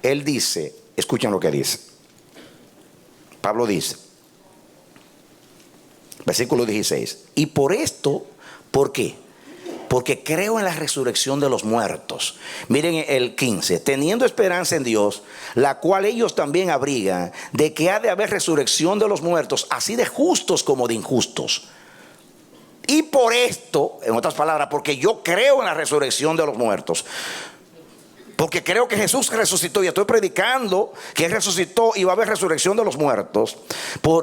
él dice, escuchen lo que dice. Pablo dice: Versículo 16. Y por esto, ¿por qué? Porque creo en la resurrección de los muertos. Miren el 15. Teniendo esperanza en Dios, la cual ellos también abrigan, de que ha de haber resurrección de los muertos, así de justos como de injustos. Y por esto, en otras palabras, porque yo creo en la resurrección de los muertos, porque creo que Jesús resucitó y estoy predicando que Él resucitó y va a haber resurrección de los muertos.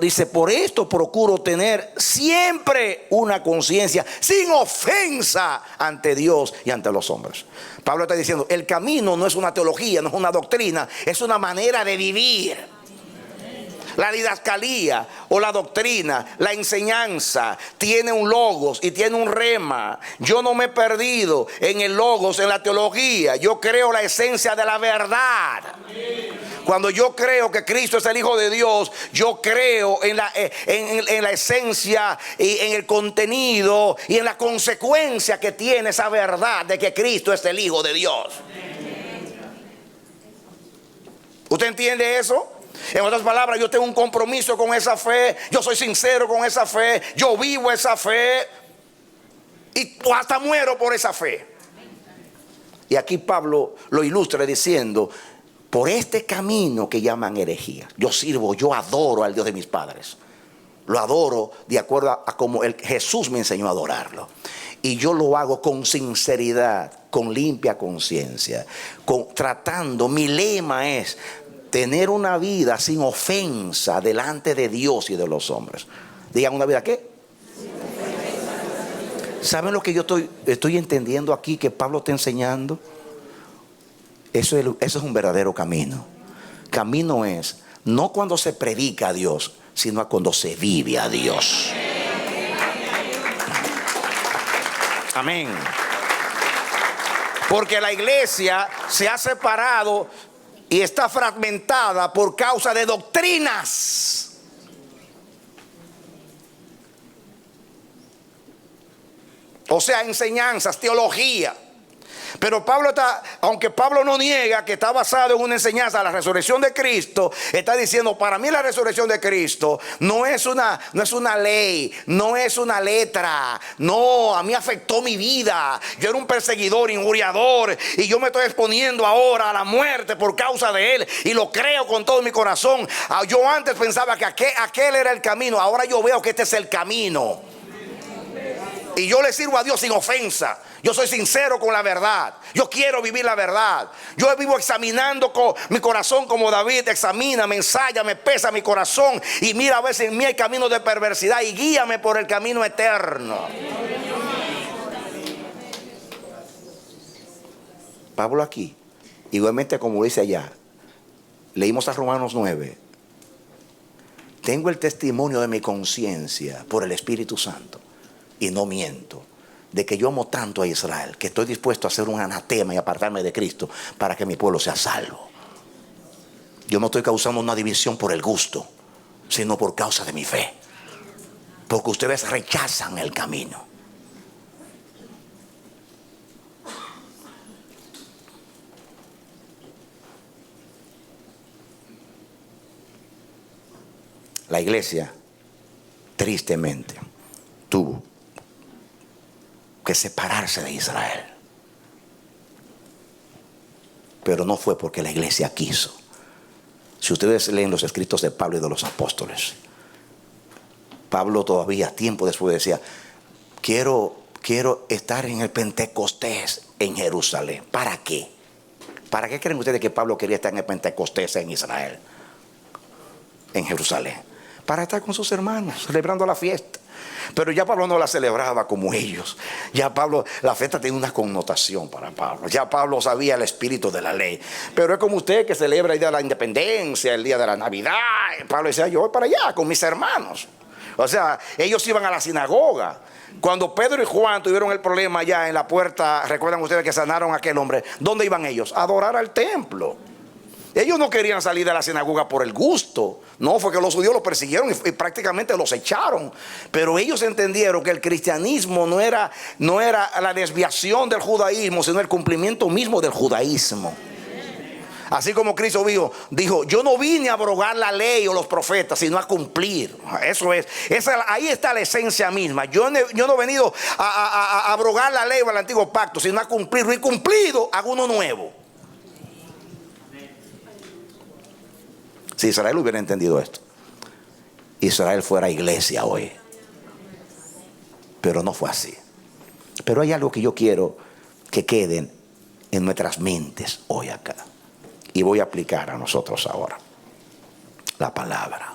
Dice, por esto procuro tener siempre una conciencia sin ofensa ante Dios y ante los hombres. Pablo está diciendo, el camino no es una teología, no es una doctrina, es una manera de vivir. La didascalía o la doctrina, la enseñanza, tiene un logos y tiene un rema. Yo no me he perdido en el logos, en la teología. Yo creo la esencia de la verdad. Cuando yo creo que Cristo es el Hijo de Dios, yo creo en la esencia y en el contenido y en la consecuencia que tiene esa verdad de que Cristo es el Hijo de Dios. ¿Usted entiende eso? En otras palabras, yo tengo un compromiso con esa fe. Yo soy sincero con esa fe. Yo vivo esa fe. Y hasta muero por esa fe. Y aquí Pablo lo ilustra diciendo, por este camino que llaman herejía, yo sirvo, yo adoro al Dios de mis padres. Lo adoro de acuerdo a como Jesús me enseñó a adorarlo. Y yo lo hago con sinceridad, con limpia conciencia, tratando, mi lema es tener una vida sin ofensa delante de Dios y de los hombres. Digan, ¿una vida qué? ¿Saben lo que yo estoy entendiendo aquí que Pablo está enseñando? Eso es un verdadero camino. Camino es no cuando se predica a Dios, sino cuando se vive a Dios. Amén. Porque la iglesia se ha separado y está fragmentada por causa de doctrinas. O sea, enseñanzas, teología. Pero Pablo aunque Pablo no niega que está basado en una enseñanza de la resurrección de Cristo, está diciendo, para mí la resurrección de Cristo no es una ley, no es una letra. No, a mí afectó mi vida. Yo era un perseguidor, injuriador, y yo me estoy exponiendo ahora a la muerte por causa de Él, y lo creo con todo mi corazón. Yo antes pensaba que aquel era el camino, ahora yo veo que este es el camino. Y yo le sirvo a Dios sin ofensa. Yo soy sincero con la verdad. Yo quiero vivir la verdad. Yo vivo examinando con mi corazón como David examina, me ensaya, me pesa mi corazón y mira a veces en mí el camino de perversidad y guíame por el camino eterno. Pablo aquí, igualmente como dice allá, leímos a Romanos 9. Tengo el testimonio de mi conciencia por el Espíritu Santo y no miento, de que yo amo tanto a Israel que estoy dispuesto a hacer un anatema y apartarme de Cristo para que mi pueblo sea salvo. Yo no estoy causando una división por el gusto, sino por causa de mi fe, porque ustedes rechazan el camino. La iglesia, tristemente, tuvo que separarse de Israel. Pero no fue porque la iglesia quiso. Si ustedes leen los escritos de Pablo y de los apóstoles, Pablo todavía tiempo después decía, quiero estar en el Pentecostés en Jerusalén. ¿Para qué? ¿Para qué creen ustedes que Pablo quería estar en el Pentecostés en Israel? En Jerusalén. Para estar con sus hermanos, celebrando la fiesta. Pero ya Pablo no la celebraba como ellos. Ya Pablo, la fiesta tiene una connotación para Pablo. Ya Pablo sabía el espíritu de la ley. Pero es como usted que celebra el día de la independencia, el día de la Navidad. Pablo decía, yo voy para allá con mis hermanos. O sea, ellos iban a la sinagoga. Cuando Pedro y Juan tuvieron el problema allá en la puerta, recuerdan ustedes que sanaron a aquel hombre, ¿dónde iban ellos? A adorar al templo. Ellos no querían salir de la sinagoga por el gusto. No, fue que los judíos los persiguieron y prácticamente los echaron. Pero ellos entendieron que el cristianismo no era la desviación del judaísmo, sino el cumplimiento mismo del judaísmo. Así como Cristo dijo, yo no vine a abrogar la ley o los profetas, sino a cumplir. Eso es, ahí está la esencia misma. Yo no he venido a abrogar la ley o el antiguo pacto, sino a cumplirlo. Y cumplido, hago uno nuevo. Si Israel hubiera entendido esto, Israel fuera iglesia hoy. Pero no fue así. Pero hay algo que yo quiero que queden en nuestras mentes hoy acá. Y voy a aplicar a nosotros ahora la palabra.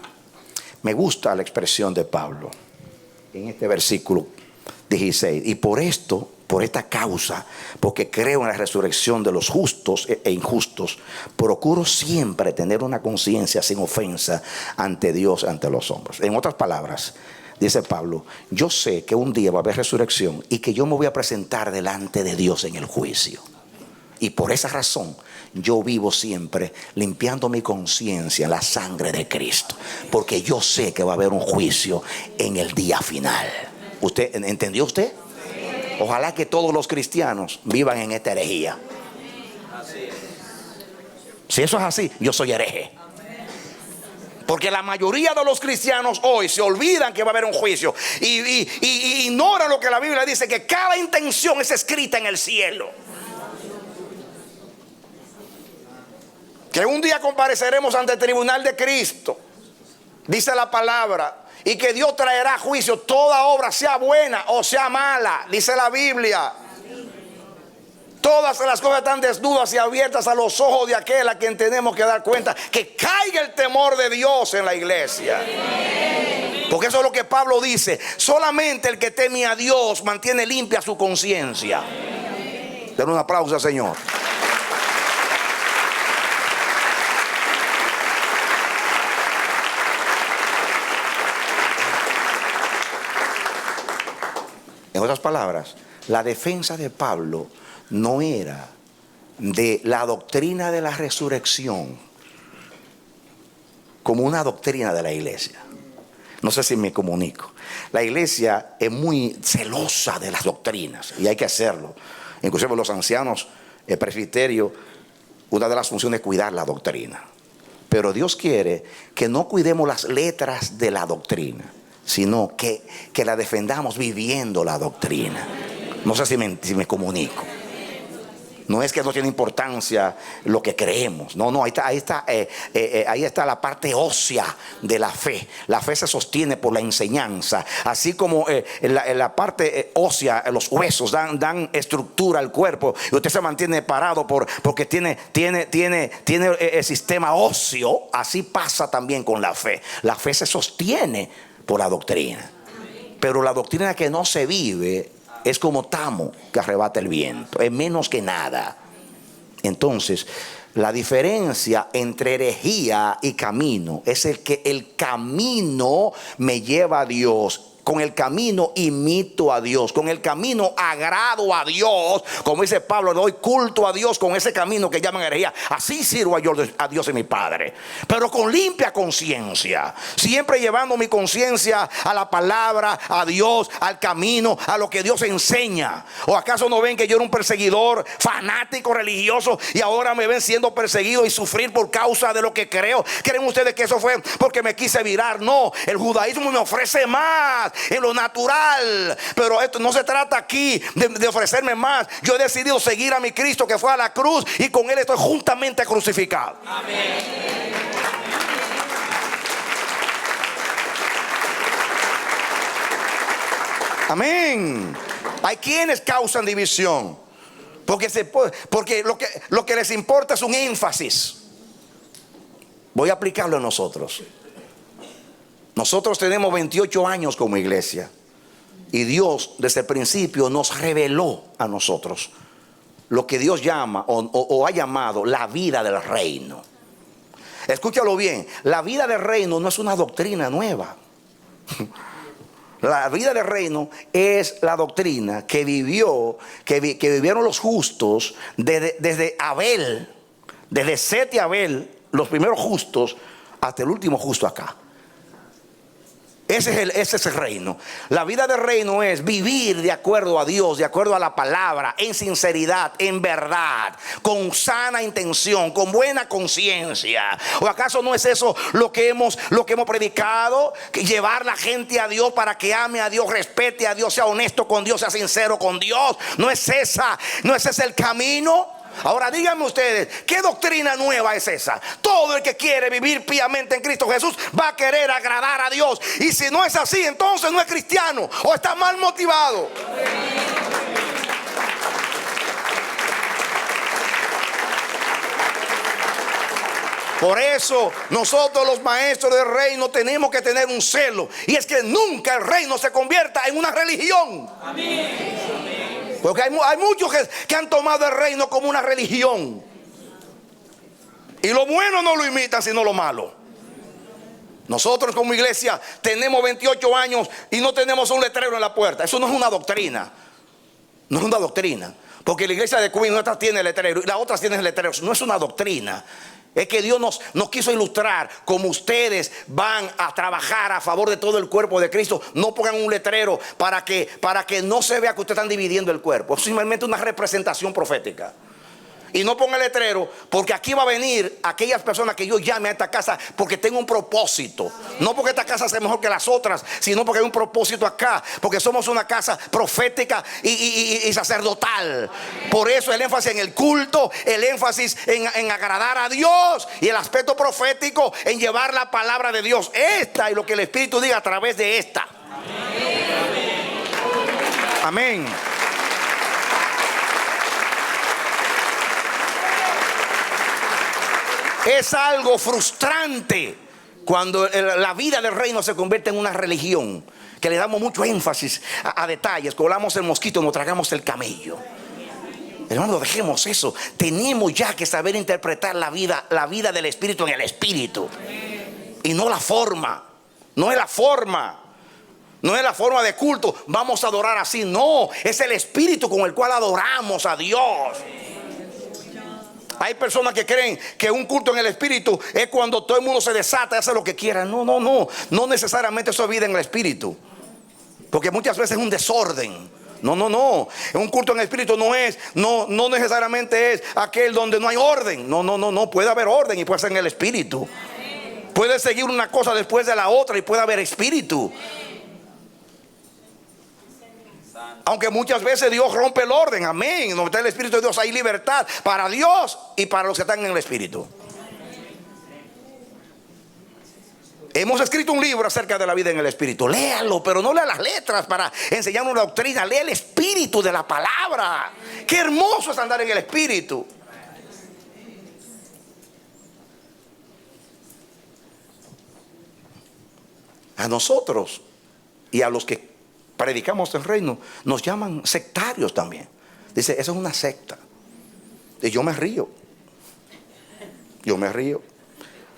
Me gusta la expresión de Pablo en este versículo 16. Y por esta causa, porque creo en la resurrección de los justos e injustos, procuro siempre tener una conciencia sin ofensa ante Dios, ante los hombres. En otras palabras, dice Pablo, yo sé que un día va a haber resurrección y que yo me voy a presentar delante de Dios en el juicio. Y por esa razón yo vivo siempre limpiando mi conciencia en la sangre de Cristo, porque yo sé que va a haber un juicio en el día final. ¿Usted entendió usted? Ojalá que todos los cristianos vivan en esta herejía. Si eso es así, yo soy hereje. Porque la mayoría de los cristianos hoy se olvidan que va a haber un juicio y ignoran lo que la Biblia dice, que cada intención es escrita en el cielo. Que un día compareceremos ante el tribunal de Cristo, dice la palabra, y que Dios traerá a juicio toda obra, sea buena o sea mala, dice la Biblia. Todas las cosas están desnudas y abiertas a los ojos de aquel a quien tenemos que dar cuenta. Que caiga el temor de Dios en la iglesia. Porque eso es lo que Pablo dice. Solamente el que teme a Dios mantiene limpia su conciencia. Den un aplauso al Señor. En otras palabras, la defensa de Pablo no era de la doctrina de la resurrección como una doctrina de la iglesia. No sé si me comunico. La iglesia es muy celosa de las doctrinas y hay que hacerlo. Inclusive los ancianos, el presbiterio, una de las funciones es cuidar la doctrina. Pero Dios quiere que no cuidemos las letras de la doctrina, sino que la defendamos viviendo la doctrina. No sé si me comunico. No es que no tiene importancia lo que creemos. No, ahí está la parte ósea de la fe. La fe se sostiene por la enseñanza. Así como la parte ósea, los huesos dan estructura al cuerpo. Y usted se mantiene parado porque tiene el sistema óseo. Así pasa también con la fe. La fe se sostiene por la doctrina. Pero la doctrina que no se vive es como tamo que arrebata el viento, es menos que nada. Entonces, la diferencia entre herejía y camino es que el camino me lleva a Dios. Con el camino imito a Dios, con el camino agrado a Dios. Como dice Pablo, doy culto a Dios con ese camino que llaman herejía. Así sirvo a Dios y mi Padre, pero con limpia conciencia, siempre llevando mi conciencia a la palabra, a Dios, al camino, a lo que Dios enseña. ¿O acaso no ven que yo era un perseguidor fanático religioso y ahora me ven siendo perseguido y sufrir por causa de lo que creo? ¿Creen ustedes que eso fue porque me quise virar? No, el judaísmo me ofrece más en lo natural, pero esto no se trata aquí de ofrecerme más. Yo he decidido seguir a mi Cristo que fue a la cruz y con él estoy juntamente crucificado. Amén. Amén. Hay quienes causan división porque lo que les importa es un énfasis. Voy a aplicarlo a nosotros. Nosotros tenemos 28 años como iglesia y Dios desde el principio nos reveló a nosotros lo que Dios llama o ha llamado la vida del reino. Escúchalo bien, la vida del reino no es una doctrina nueva. La vida del reino es la doctrina que vivieron los justos desde Abel, desde Set y Abel, los primeros justos, hasta el último justo acá. Ese es el reino. La vida del reino es vivir de acuerdo a Dios, de acuerdo a la palabra, en sinceridad, en verdad, con sana intención, con buena conciencia. ¿O acaso no es eso lo que hemos predicado? Que llevar la gente a Dios para que ame a Dios, respete a Dios, sea honesto con Dios, sea sincero con Dios. No es ese el camino. Ahora díganme ustedes, ¿qué doctrina nueva es esa? Todo el que quiere vivir piamente en Cristo Jesús va a querer agradar a Dios. Y si no es así, entonces no es cristiano o está mal motivado. Por eso nosotros los maestros del reino tenemos que tener un celo, y es que nunca el reino se convierta en una religión. Amén. Porque hay muchos que han tomado el reino como una religión, y lo bueno no lo imitan sino lo malo. Nosotros como iglesia tenemos 28 años y no tenemos un letrero en la puerta. Eso no es una doctrina. No es una doctrina. Porque la iglesia de Queen, nuestra tiene el letrero y la otra tiene el letrero. No es una doctrina. Es que Dios nos quiso ilustrar. Como ustedes van a trabajar a favor de todo el cuerpo de Cristo, no pongan un letrero para que no se vea que ustedes están dividiendo el cuerpo. Es simplemente una representación profética. Y no ponga el letrero, porque aquí va a venir aquellas personas que yo llame a esta casa porque tengo un propósito. No porque esta casa sea mejor que las otras, sino porque hay un propósito acá. Porque somos una casa profética y sacerdotal. Por eso el énfasis en el culto, el énfasis en agradar a Dios, y el aspecto profético en llevar la palabra de Dios. Esta y lo que el Espíritu diga a través de esta. Amén. Es algo frustrante cuando la vida del reino se convierte en una religión, que le damos mucho énfasis a detalles. Colamos el mosquito, nos tragamos el camello. Hermano, dejemos eso. Tenemos ya que saber interpretar la vida del Espíritu en el Espíritu, y no la forma. No es la forma. No es la forma de culto. Vamos a adorar así. No, es el Espíritu con el cual adoramos a Dios. Hay personas que creen que un culto en el Espíritu es cuando todo el mundo se desata y hace lo que quiera. No necesariamente eso es vida en el Espíritu, porque muchas veces es un desorden. No. Un culto en el Espíritu no necesariamente es aquel donde no hay orden. No. Puede haber orden y puede ser en el Espíritu. Puede seguir una cosa después de la otra y puede haber espíritu. Aunque muchas veces Dios rompe el orden. Amén. Donde está el Espíritu de Dios hay libertad para Dios y para los que están en el Espíritu. Hemos escrito un libro acerca de la vida en el Espíritu. Léalo, pero no lea las letras para enseñar una doctrina. Lea el espíritu de la palabra. Qué hermoso es andar en el Espíritu. A nosotros y a los que predicamos el reino nos llaman sectarios también. Dice, eso es una secta. Y yo me río.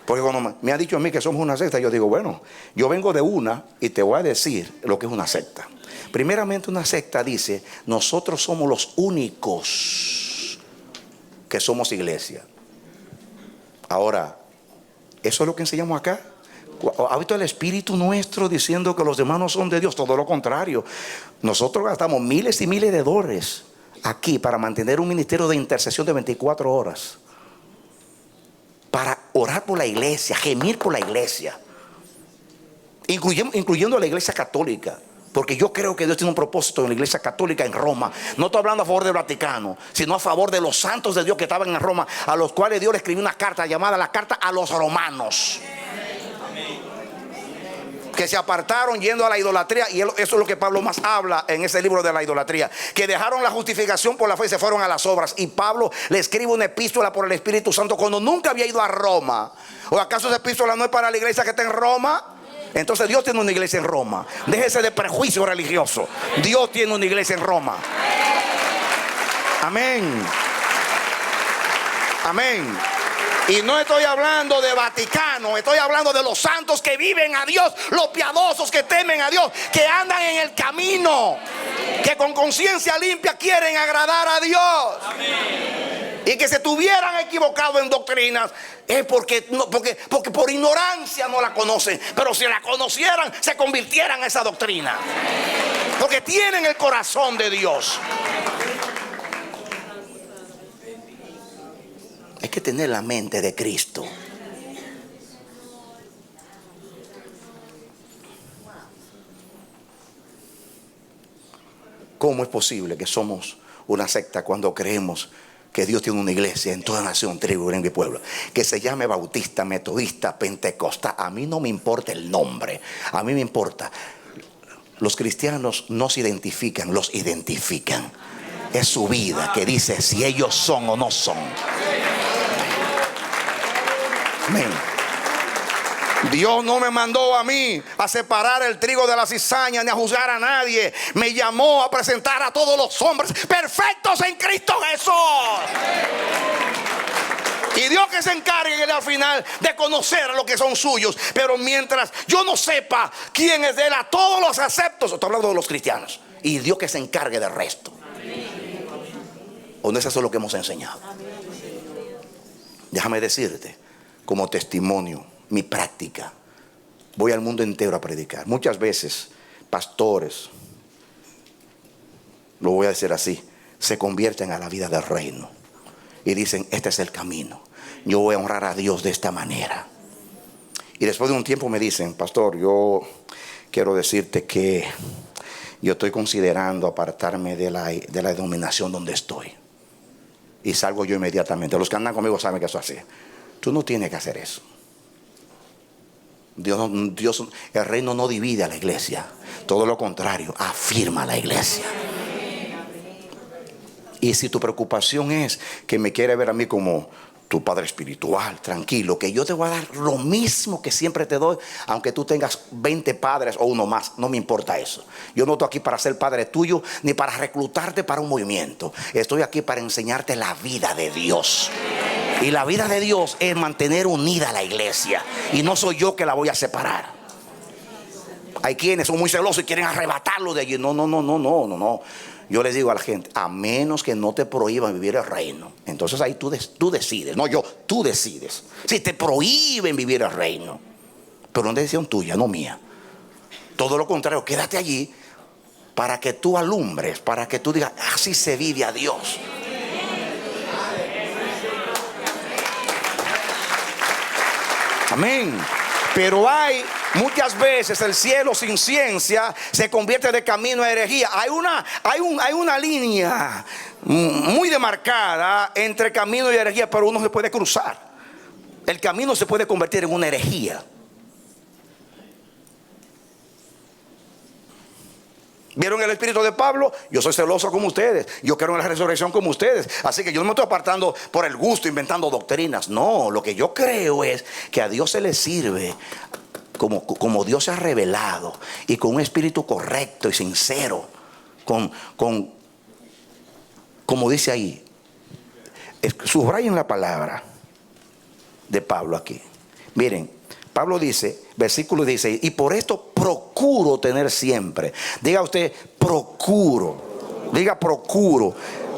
Porque cuando me ha dicho a mí que somos una secta, yo digo, bueno, yo vengo de una y te voy a decir lo que es una secta. Primeramente, una secta dice, nosotros somos los únicos que somos iglesia. Ahora, ¿eso es lo que enseñamos acá? ¿Ha visto el espíritu nuestro diciendo que los demás no son de Dios? Todo lo contrario. Nosotros gastamos miles y miles de dólares aquí para mantener un ministerio de intercesión de 24 horas. Para orar por la iglesia, gemir por la iglesia. Incluyendo a la iglesia católica. Porque yo creo que Dios tiene un propósito en la iglesia católica en Roma. No estoy hablando a favor del Vaticano, sino a favor de los santos de Dios que estaban en Roma, a los cuales Dios le escribió una carta llamada la carta a los romanos, que se apartaron yendo a la idolatría. Y eso es lo que Pablo más habla en ese libro de la idolatría, que dejaron la justificación por la fe y se fueron a las obras. Y Pablo le escribe una epístola por el Espíritu Santo cuando nunca había ido a Roma. ¿O acaso esa epístola no es para la iglesia que está en Roma? Entonces Dios tiene una iglesia en Roma. Déjese de prejuicio religioso. Dios tiene una iglesia en Roma. Amén. Amén. Y no estoy hablando de Vaticano, estoy hablando de los santos que viven a Dios, los piadosos que temen a Dios, que andan en el camino, que con conciencia limpia quieren agradar a Dios. Amén. Y que se tuvieran equivocado en doctrinas es porque por ignorancia no la conocen. Pero si la conocieran, se convirtieran en esa doctrina. Porque tienen el corazón de Dios. Hay que tener la mente de Cristo. ¿Cómo es posible que somos una secta cuando creemos que Dios tiene una iglesia en toda nación, tribu, lengua y pueblo, que se llame bautista, metodista, pentecostal? A mí no me importa el nombre, a mí me importa. Los cristianos no se identifican, los identifican. Es su vida que dice si ellos son o no son. Amén. Dios no me mandó a mí a separar el trigo de la cizaña ni a juzgar a nadie. Me llamó a presentar a todos los hombres perfectos en Cristo Jesús. Y Dios que se encargue al final de conocer a los que son suyos. Pero mientras yo no sepa quién es de él, a todos los aceptos. Estoy hablando de los cristianos. Y Dios que se encargue del resto. ¿O no es eso lo que hemos enseñado? Déjame decirte, como testimonio, mi práctica. Voy al mundo entero a predicar. Muchas veces pastores, lo voy a decir así, se convierten a la vida del reino y dicen, este es el camino, yo voy a honrar a Dios de esta manera. Y después de un tiempo me dicen, pastor, yo quiero decirte que yo estoy considerando apartarme de la denominación donde estoy. Y salgo yo inmediatamente. Los que andan conmigo saben que eso es así. Tú no tienes que hacer eso. Dios, el reino no divide a la iglesia. Todo lo contrario, afirma a la iglesia. Y si tu preocupación es que me quiere ver a mí como tu padre espiritual, tranquilo, que yo te voy a dar lo mismo que siempre te doy, aunque tú tengas 20 padres o uno más, no me importa eso. Yo no estoy aquí para ser padre tuyo, ni para reclutarte para un movimiento. Estoy aquí para enseñarte la vida de Dios. Y la vida de Dios es mantener unida a la iglesia. Y no soy yo que la voy a separar. Hay quienes son muy celosos y quieren arrebatarlo de allí. No. Yo les digo a la gente, a menos que no te prohíban vivir el reino. Entonces ahí tú decides. No yo, tú decides. Si te prohíben vivir el reino. Pero no es decisión tuya, no mía. Todo lo contrario, quédate allí para que tú alumbres, para que tú digas, así se vive a Dios. Amén. Pero hay muchas veces el cielo sin ciencia se convierte de camino a herejía. Hay una línea muy demarcada entre camino y herejía, pero uno se puede cruzar. El camino se puede convertir en una herejía. ¿Vieron el espíritu de Pablo? Yo soy celoso como ustedes. Yo creo en la resurrección como ustedes. Así que yo no me estoy apartando por el gusto, inventando doctrinas. No, lo que yo creo es que a Dios se le sirve como Dios se ha revelado. Y con un espíritu correcto y sincero. Como dice ahí. Subrayen la palabra de Pablo aquí. Miren, Pablo dice, versículo 16, y por esto procuro tener siempre. Diga usted, procuro. Diga, procuro.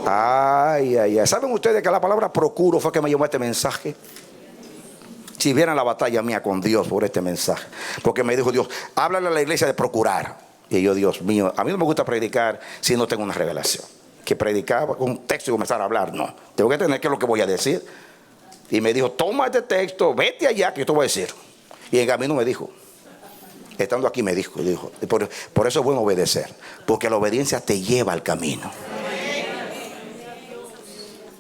Ay. ¿Saben ustedes que la palabra procuro fue que me llevó este mensaje? Si vieran la batalla mía con Dios por este mensaje. Porque me dijo Dios, háblale a la iglesia de procurar. Y yo, Dios mío, a mí no me gusta predicar si no tengo una revelación. Que predicaba con un texto y comenzar a hablar, no. Tengo que tener qué es lo que voy a decir. Y me dijo, toma este texto, vete allá que yo te voy a decir. Y en camino me dijo, estando aquí me dijo, por eso es bueno obedecer, porque la obediencia te lleva al camino.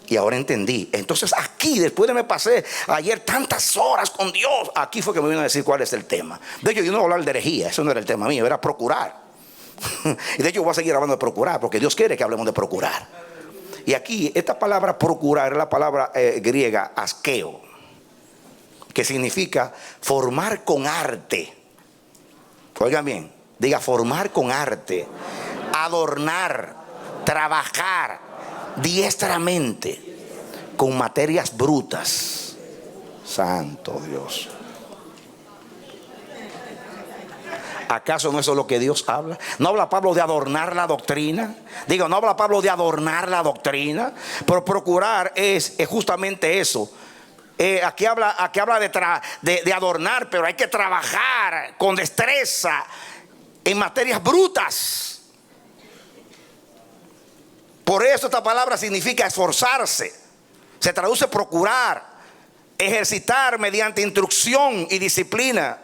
Y ahora entendí. Entonces aquí, después de me pasé ayer tantas horas con Dios, aquí fue que me vino a decir cuál es el tema. De hecho yo no voy a hablar de herejía, eso no era el tema mío, era procurar. Y de hecho voy a seguir hablando de procurar, porque Dios quiere que hablemos de procurar. Y aquí esta palabra procurar es la palabra griega askeo, que significa formar con arte. Oigan bien, diga formar con arte, adornar, trabajar diestramente con materias brutas. Santo Dios. ¿Acaso no es eso lo que Dios habla? ¿No habla Pablo de adornar la doctrina? Digo, ¿no habla Pablo de adornar la doctrina? Pero procurar es justamente eso. Aquí habla de adornar, pero hay que trabajar con destreza en materias brutas. Por eso esta palabra significa esforzarse. Se traduce procurar, ejercitar mediante instrucción y disciplina.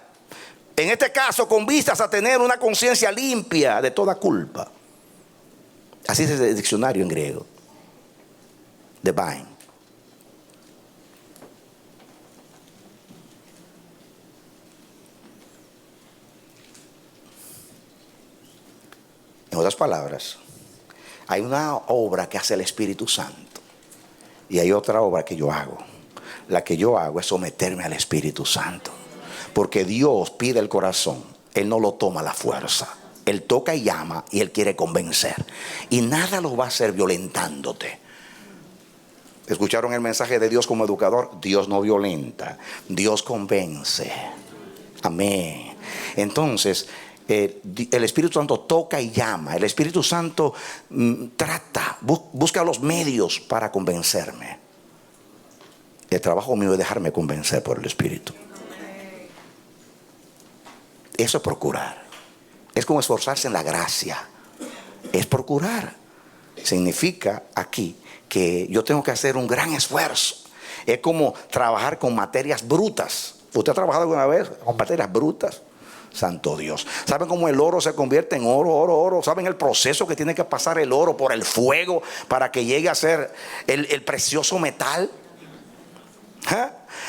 En este caso, con vistas a tener una conciencia limpia de toda culpa. Así dice el diccionario en griego. Divine. En otras palabras, hay una obra que hace el Espíritu Santo y hay otra obra que yo hago. La que yo hago es someterme al Espíritu Santo. Porque Dios pide el corazón. Él no lo toma a la fuerza. Él toca y llama y Él quiere convencer. Y nada lo va a hacer violentándote. ¿Escucharon el mensaje de Dios como educador? Dios no violenta, Dios convence. Amén. Entonces, el Espíritu Santo toca y llama. El Espíritu Santo trata, busca los medios para convencerme. El trabajo mío es dejarme convencer por el Espíritu. Eso es procurar. Es como esforzarse en la gracia. Es procurar. Significa aquí que yo tengo que hacer un gran esfuerzo. Es como trabajar con materias brutas. ¿Usted ha trabajado alguna vez con materias brutas? Santo Dios. ¿Saben cómo el oro se convierte en oro? ¿Saben el proceso que tiene que pasar el oro por el fuego para que llegue a ser el precioso metal? ¿Eh?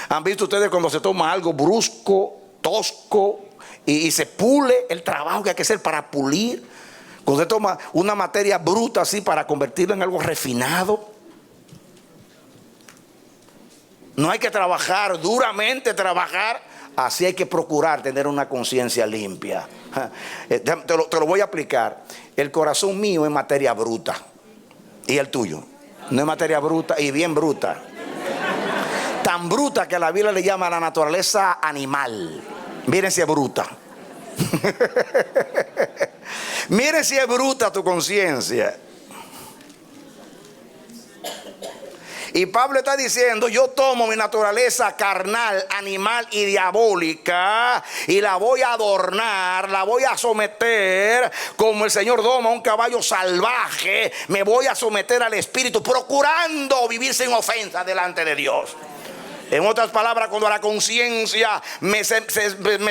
¿Han visto ustedes cuando se toma algo brusco, tosco y se pule el trabajo que hay que hacer para pulir? Cuando se toma una materia bruta así para convertirla en algo refinado. No hay que trabajar duramente, así hay que procurar tener una conciencia limpia. Te lo voy a aplicar. El corazón mío es materia bruta. ¿Y el tuyo? No es materia bruta y bien bruta. Tan bruta que la Biblia le llama a la naturaleza animal. Miren si es bruta. Miren si es bruta tu conciencia. Y Pablo está diciendo: yo tomo mi naturaleza carnal, animal y diabólica y la voy a adornar, la voy a someter como el Señor doma a un caballo salvaje. Me voy a someter al Espíritu, procurando vivir sin ofensa delante de Dios. En otras palabras, cuando la conciencia me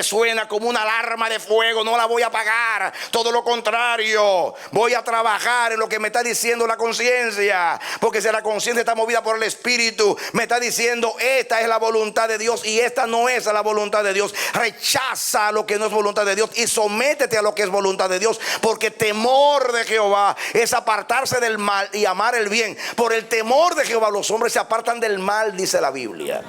suena como una alarma de fuego, no la voy a apagar. Todo lo contrario, voy a trabajar en lo que me está diciendo la conciencia. Porque si la conciencia está movida por el Espíritu, me está diciendo: esta es la voluntad de Dios y esta no es la voluntad de Dios. Rechaza lo que no es voluntad de Dios y sométete a lo que es voluntad de Dios. Porque temor de Jehová es apartarse del mal y amar el bien. Por el temor de Jehová los hombres se apartan del mal, dice la Biblia.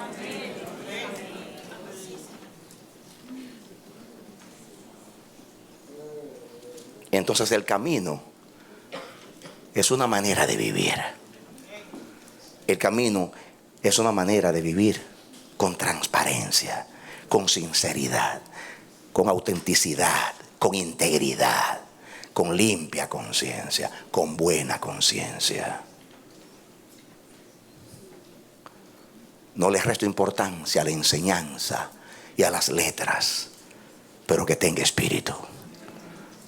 Entonces el camino es una manera de vivir. El camino es una manera de vivir con transparencia, con sinceridad, con autenticidad, con integridad, con limpia conciencia, con buena conciencia. No les resto importancia a la enseñanza y a las letras, pero que tenga espíritu.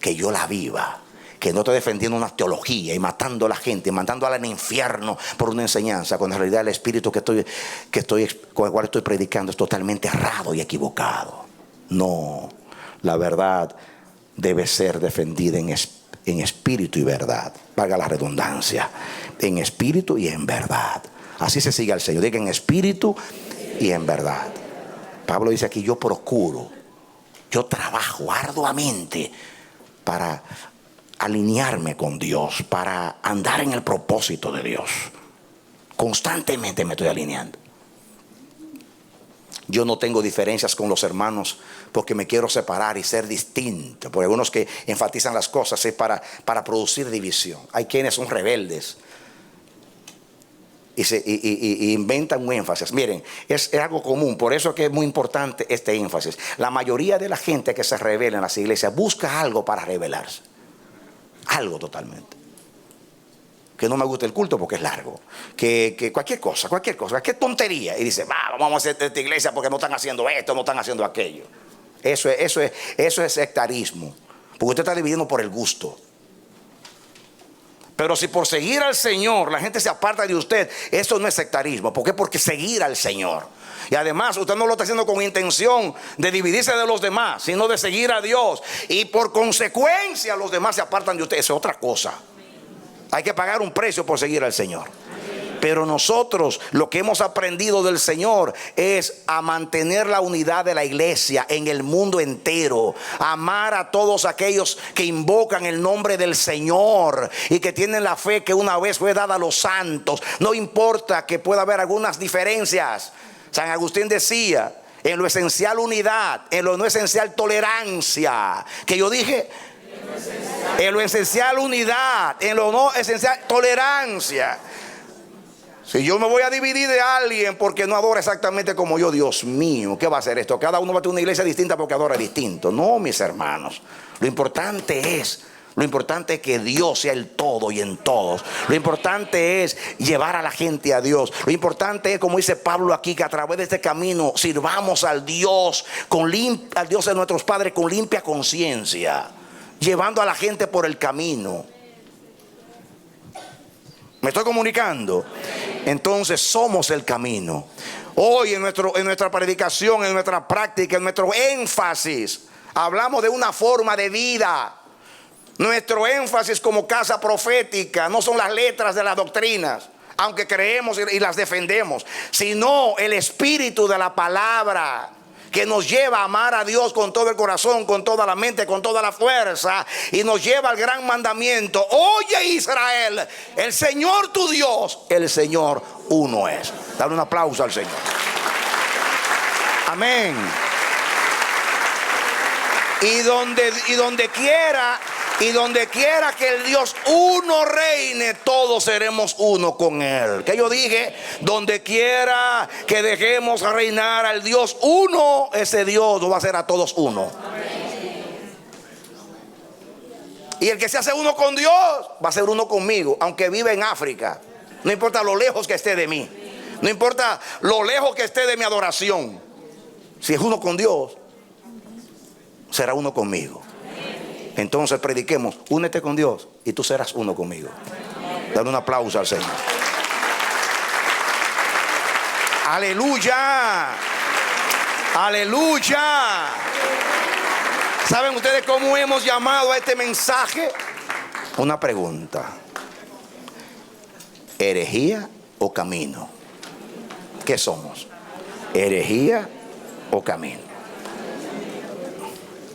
Que yo la viva. Que no estoy defendiendo una teología y matando a la gente, mandándola al infierno por una enseñanza, cuando en realidad el espíritu con el cual estoy predicando es totalmente errado y equivocado. No, la verdad debe ser defendida en espíritu y verdad. Valga la redundancia. En espíritu y en verdad. Así se sigue al Señor. Diga: en espíritu y en verdad. Pablo dice aquí: yo procuro, yo trabajo arduamente para alinearme con Dios, para andar en el propósito de Dios. Constantemente me estoy alineando. Yo no tengo diferencias con los hermanos porque me quiero separar y ser distinto. Porque algunos que enfatizan las cosas es para producir división. Hay quienes son rebeldes y inventan un énfasis. Miren, es algo común, por eso es que es muy importante este énfasis. La mayoría de la gente que se revela en las iglesias busca algo para revelarse. Algo totalmente. Que no me gusta el culto porque es largo. Que cualquier cosa, cualquier tontería. Y dice, vamos a hacer esta iglesia porque no están haciendo esto, no están haciendo aquello. Eso es sectarismo. Porque usted está dividiendo por el gusto. Pero si por seguir al Señor la gente se aparta de usted, eso no es sectarismo. ¿Por qué? Porque seguir al Señor. Y además usted no lo está haciendo con intención de dividirse de los demás, sino de seguir a Dios. Y por consecuencia los demás se apartan de usted. Eso es otra cosa. Hay que pagar un precio por seguir al Señor. Pero nosotros lo que hemos aprendido del Señor es a mantener la unidad de la iglesia en el mundo entero. Amar a todos aquellos que invocan el nombre del Señor y que tienen la fe que una vez fue dada a los santos. No importa que pueda haber algunas diferencias. San Agustín decía, en lo esencial unidad, en lo no esencial tolerancia. Que yo dije, en lo esencial unidad, en lo no esencial tolerancia. Si yo me voy a dividir de alguien porque no adora exactamente como yo, Dios mío, ¿qué va a hacer esto? Cada uno va a tener una iglesia distinta porque adora distinto. No, mis hermanos. Lo importante es que Dios sea el todo y en todos. Lo importante es llevar a la gente a Dios. Lo importante es, como dice Pablo aquí, que a través de este camino sirvamos al Dios al Dios de nuestros padres con limpia conciencia, llevando a la gente por el camino. ¿Me estoy comunicando? Entonces somos el camino. Hoy en nuestra predicación, en nuestra práctica, en nuestro énfasis, hablamos de una forma de vida. Nuestro énfasis como casa profética no son las letras de las doctrinas, aunque creemos y las defendemos, sino el espíritu de la palabra, que nos lleva a amar a Dios con todo el corazón, con toda la mente, con toda la fuerza, y nos lleva al gran mandamiento: oye Israel, el Señor tu Dios, el Señor uno es. Dale un aplauso al Señor. Amén. Y donde quiera que el Dios uno reine, todos seremos uno con Él. Que yo dije, donde quiera que dejemos reinar al Dios uno, ese Dios nos va a hacer a todos uno. Y el que se hace uno con Dios va a ser uno conmigo, aunque viva en África. No importa lo lejos que esté de mí, no importa lo lejos que esté de mi adoración. Si es uno con Dios, será uno conmigo. Entonces prediquemos, únete con Dios y tú serás uno conmigo. Dale un aplauso al Señor. Aleluya. Aleluya. ¿Saben ustedes cómo hemos llamado a este mensaje? Una pregunta: ¿herejía o camino? ¿Qué somos? ¿Herejía o camino?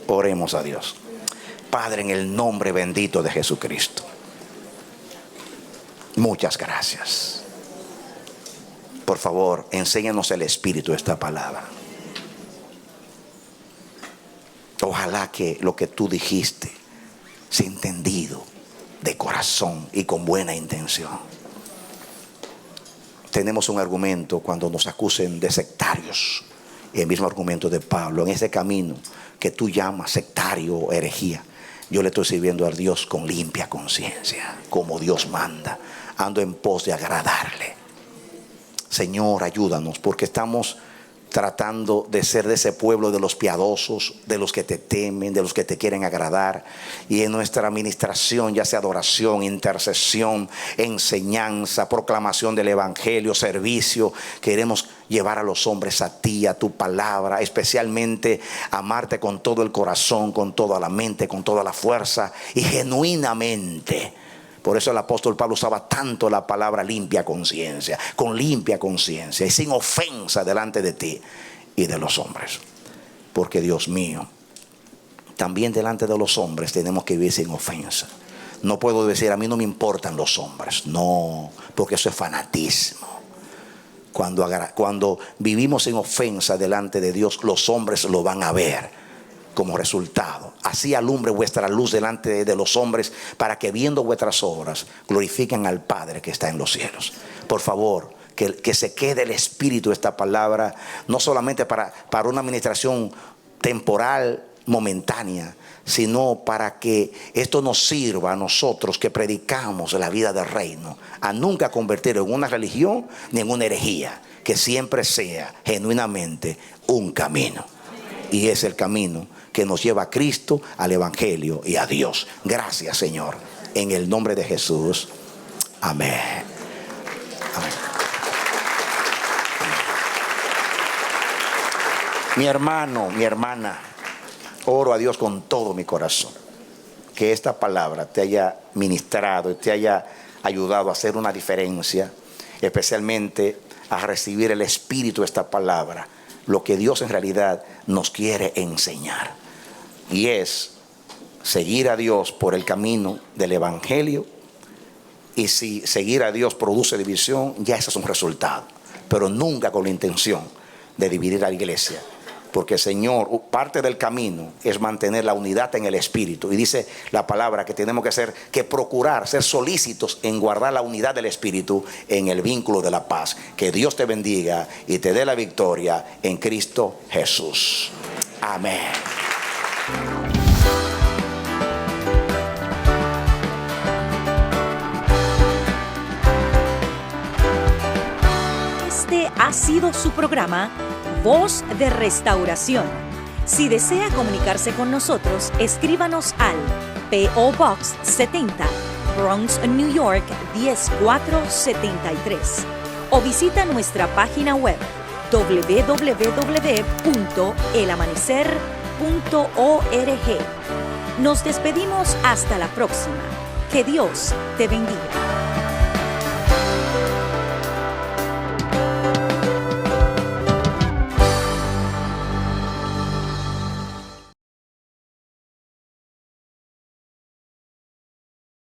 Oremos a Dios. Padre, en el nombre bendito de Jesucristo, muchas gracias. Por favor, enséñanos el espíritu de esta palabra. Ojalá que lo que tú dijiste sea entendido de corazón y con buena intención. Tenemos un argumento cuando nos acusen de sectarios, el mismo argumento de Pablo. En ese camino que tú llamas sectario o herejía, yo le estoy sirviendo a Dios con limpia conciencia, como Dios manda. Ando en pos de agradarle. Señor, ayúdanos, porque estamos tratando de ser de ese pueblo de los piadosos, de los que te temen, de los que te quieren agradar. Y en nuestra administración, ya sea adoración, intercesión, enseñanza, proclamación del evangelio, servicio, queremos llevar a los hombres a ti, a tu palabra, especialmente amarte con todo el corazón, con toda la mente, con toda la fuerza y genuinamente. Por eso el apóstol Pablo usaba tanto la palabra limpia conciencia, con limpia conciencia y sin ofensa delante de ti y de los hombres. Porque Dios mío, también delante de los hombres tenemos que vivir sin ofensa. No puedo decir, a mí no me importan los hombres. No, porque eso es fanatismo. Cuando vivimos sin ofensa delante de Dios, los hombres lo van a ver. como resultado. Así alumbre vuestra luz delante de los hombres, para que viendo vuestras obras glorifiquen al Padre que está en los cielos. Por favor, que se quede el espíritu de esta palabra, no solamente para una administración temporal, momentánea, sino para que esto nos sirva a nosotros que predicamos la vida del reino, a nunca convertir en una religión ni en una herejía, que siempre sea genuinamente un camino. Y es el camino que nos lleva a Cristo, al Evangelio y a Dios. Gracias, Señor, en el nombre de Jesús. Amén. Amén. Mi hermano, mi hermana, oro a Dios con todo mi corazón que esta palabra te haya ministrado y te haya ayudado a hacer una diferencia, especialmente a recibir el espíritu de esta palabra, lo que Dios en realidad nos quiere enseñar, y es seguir a Dios por el camino del Evangelio. Y si seguir a Dios produce división, ya ese es un resultado, pero nunca con la intención de dividir a la iglesia, porque el Señor, parte del camino es mantener la unidad en el espíritu, y dice la palabra que tenemos que procurar ser solícitos en guardar la unidad del espíritu en el vínculo de la paz. Que Dios te bendiga y te dé la victoria en Cristo Jesús. Amén. Este ha sido su programa Voz de Restauración. Si desea comunicarse con nosotros, escríbanos al P.O. Box 70, Bronx, New York 10473, o visita nuestra página web www.elamanecer.org. Nos despedimos hasta la próxima. Que Dios te bendiga.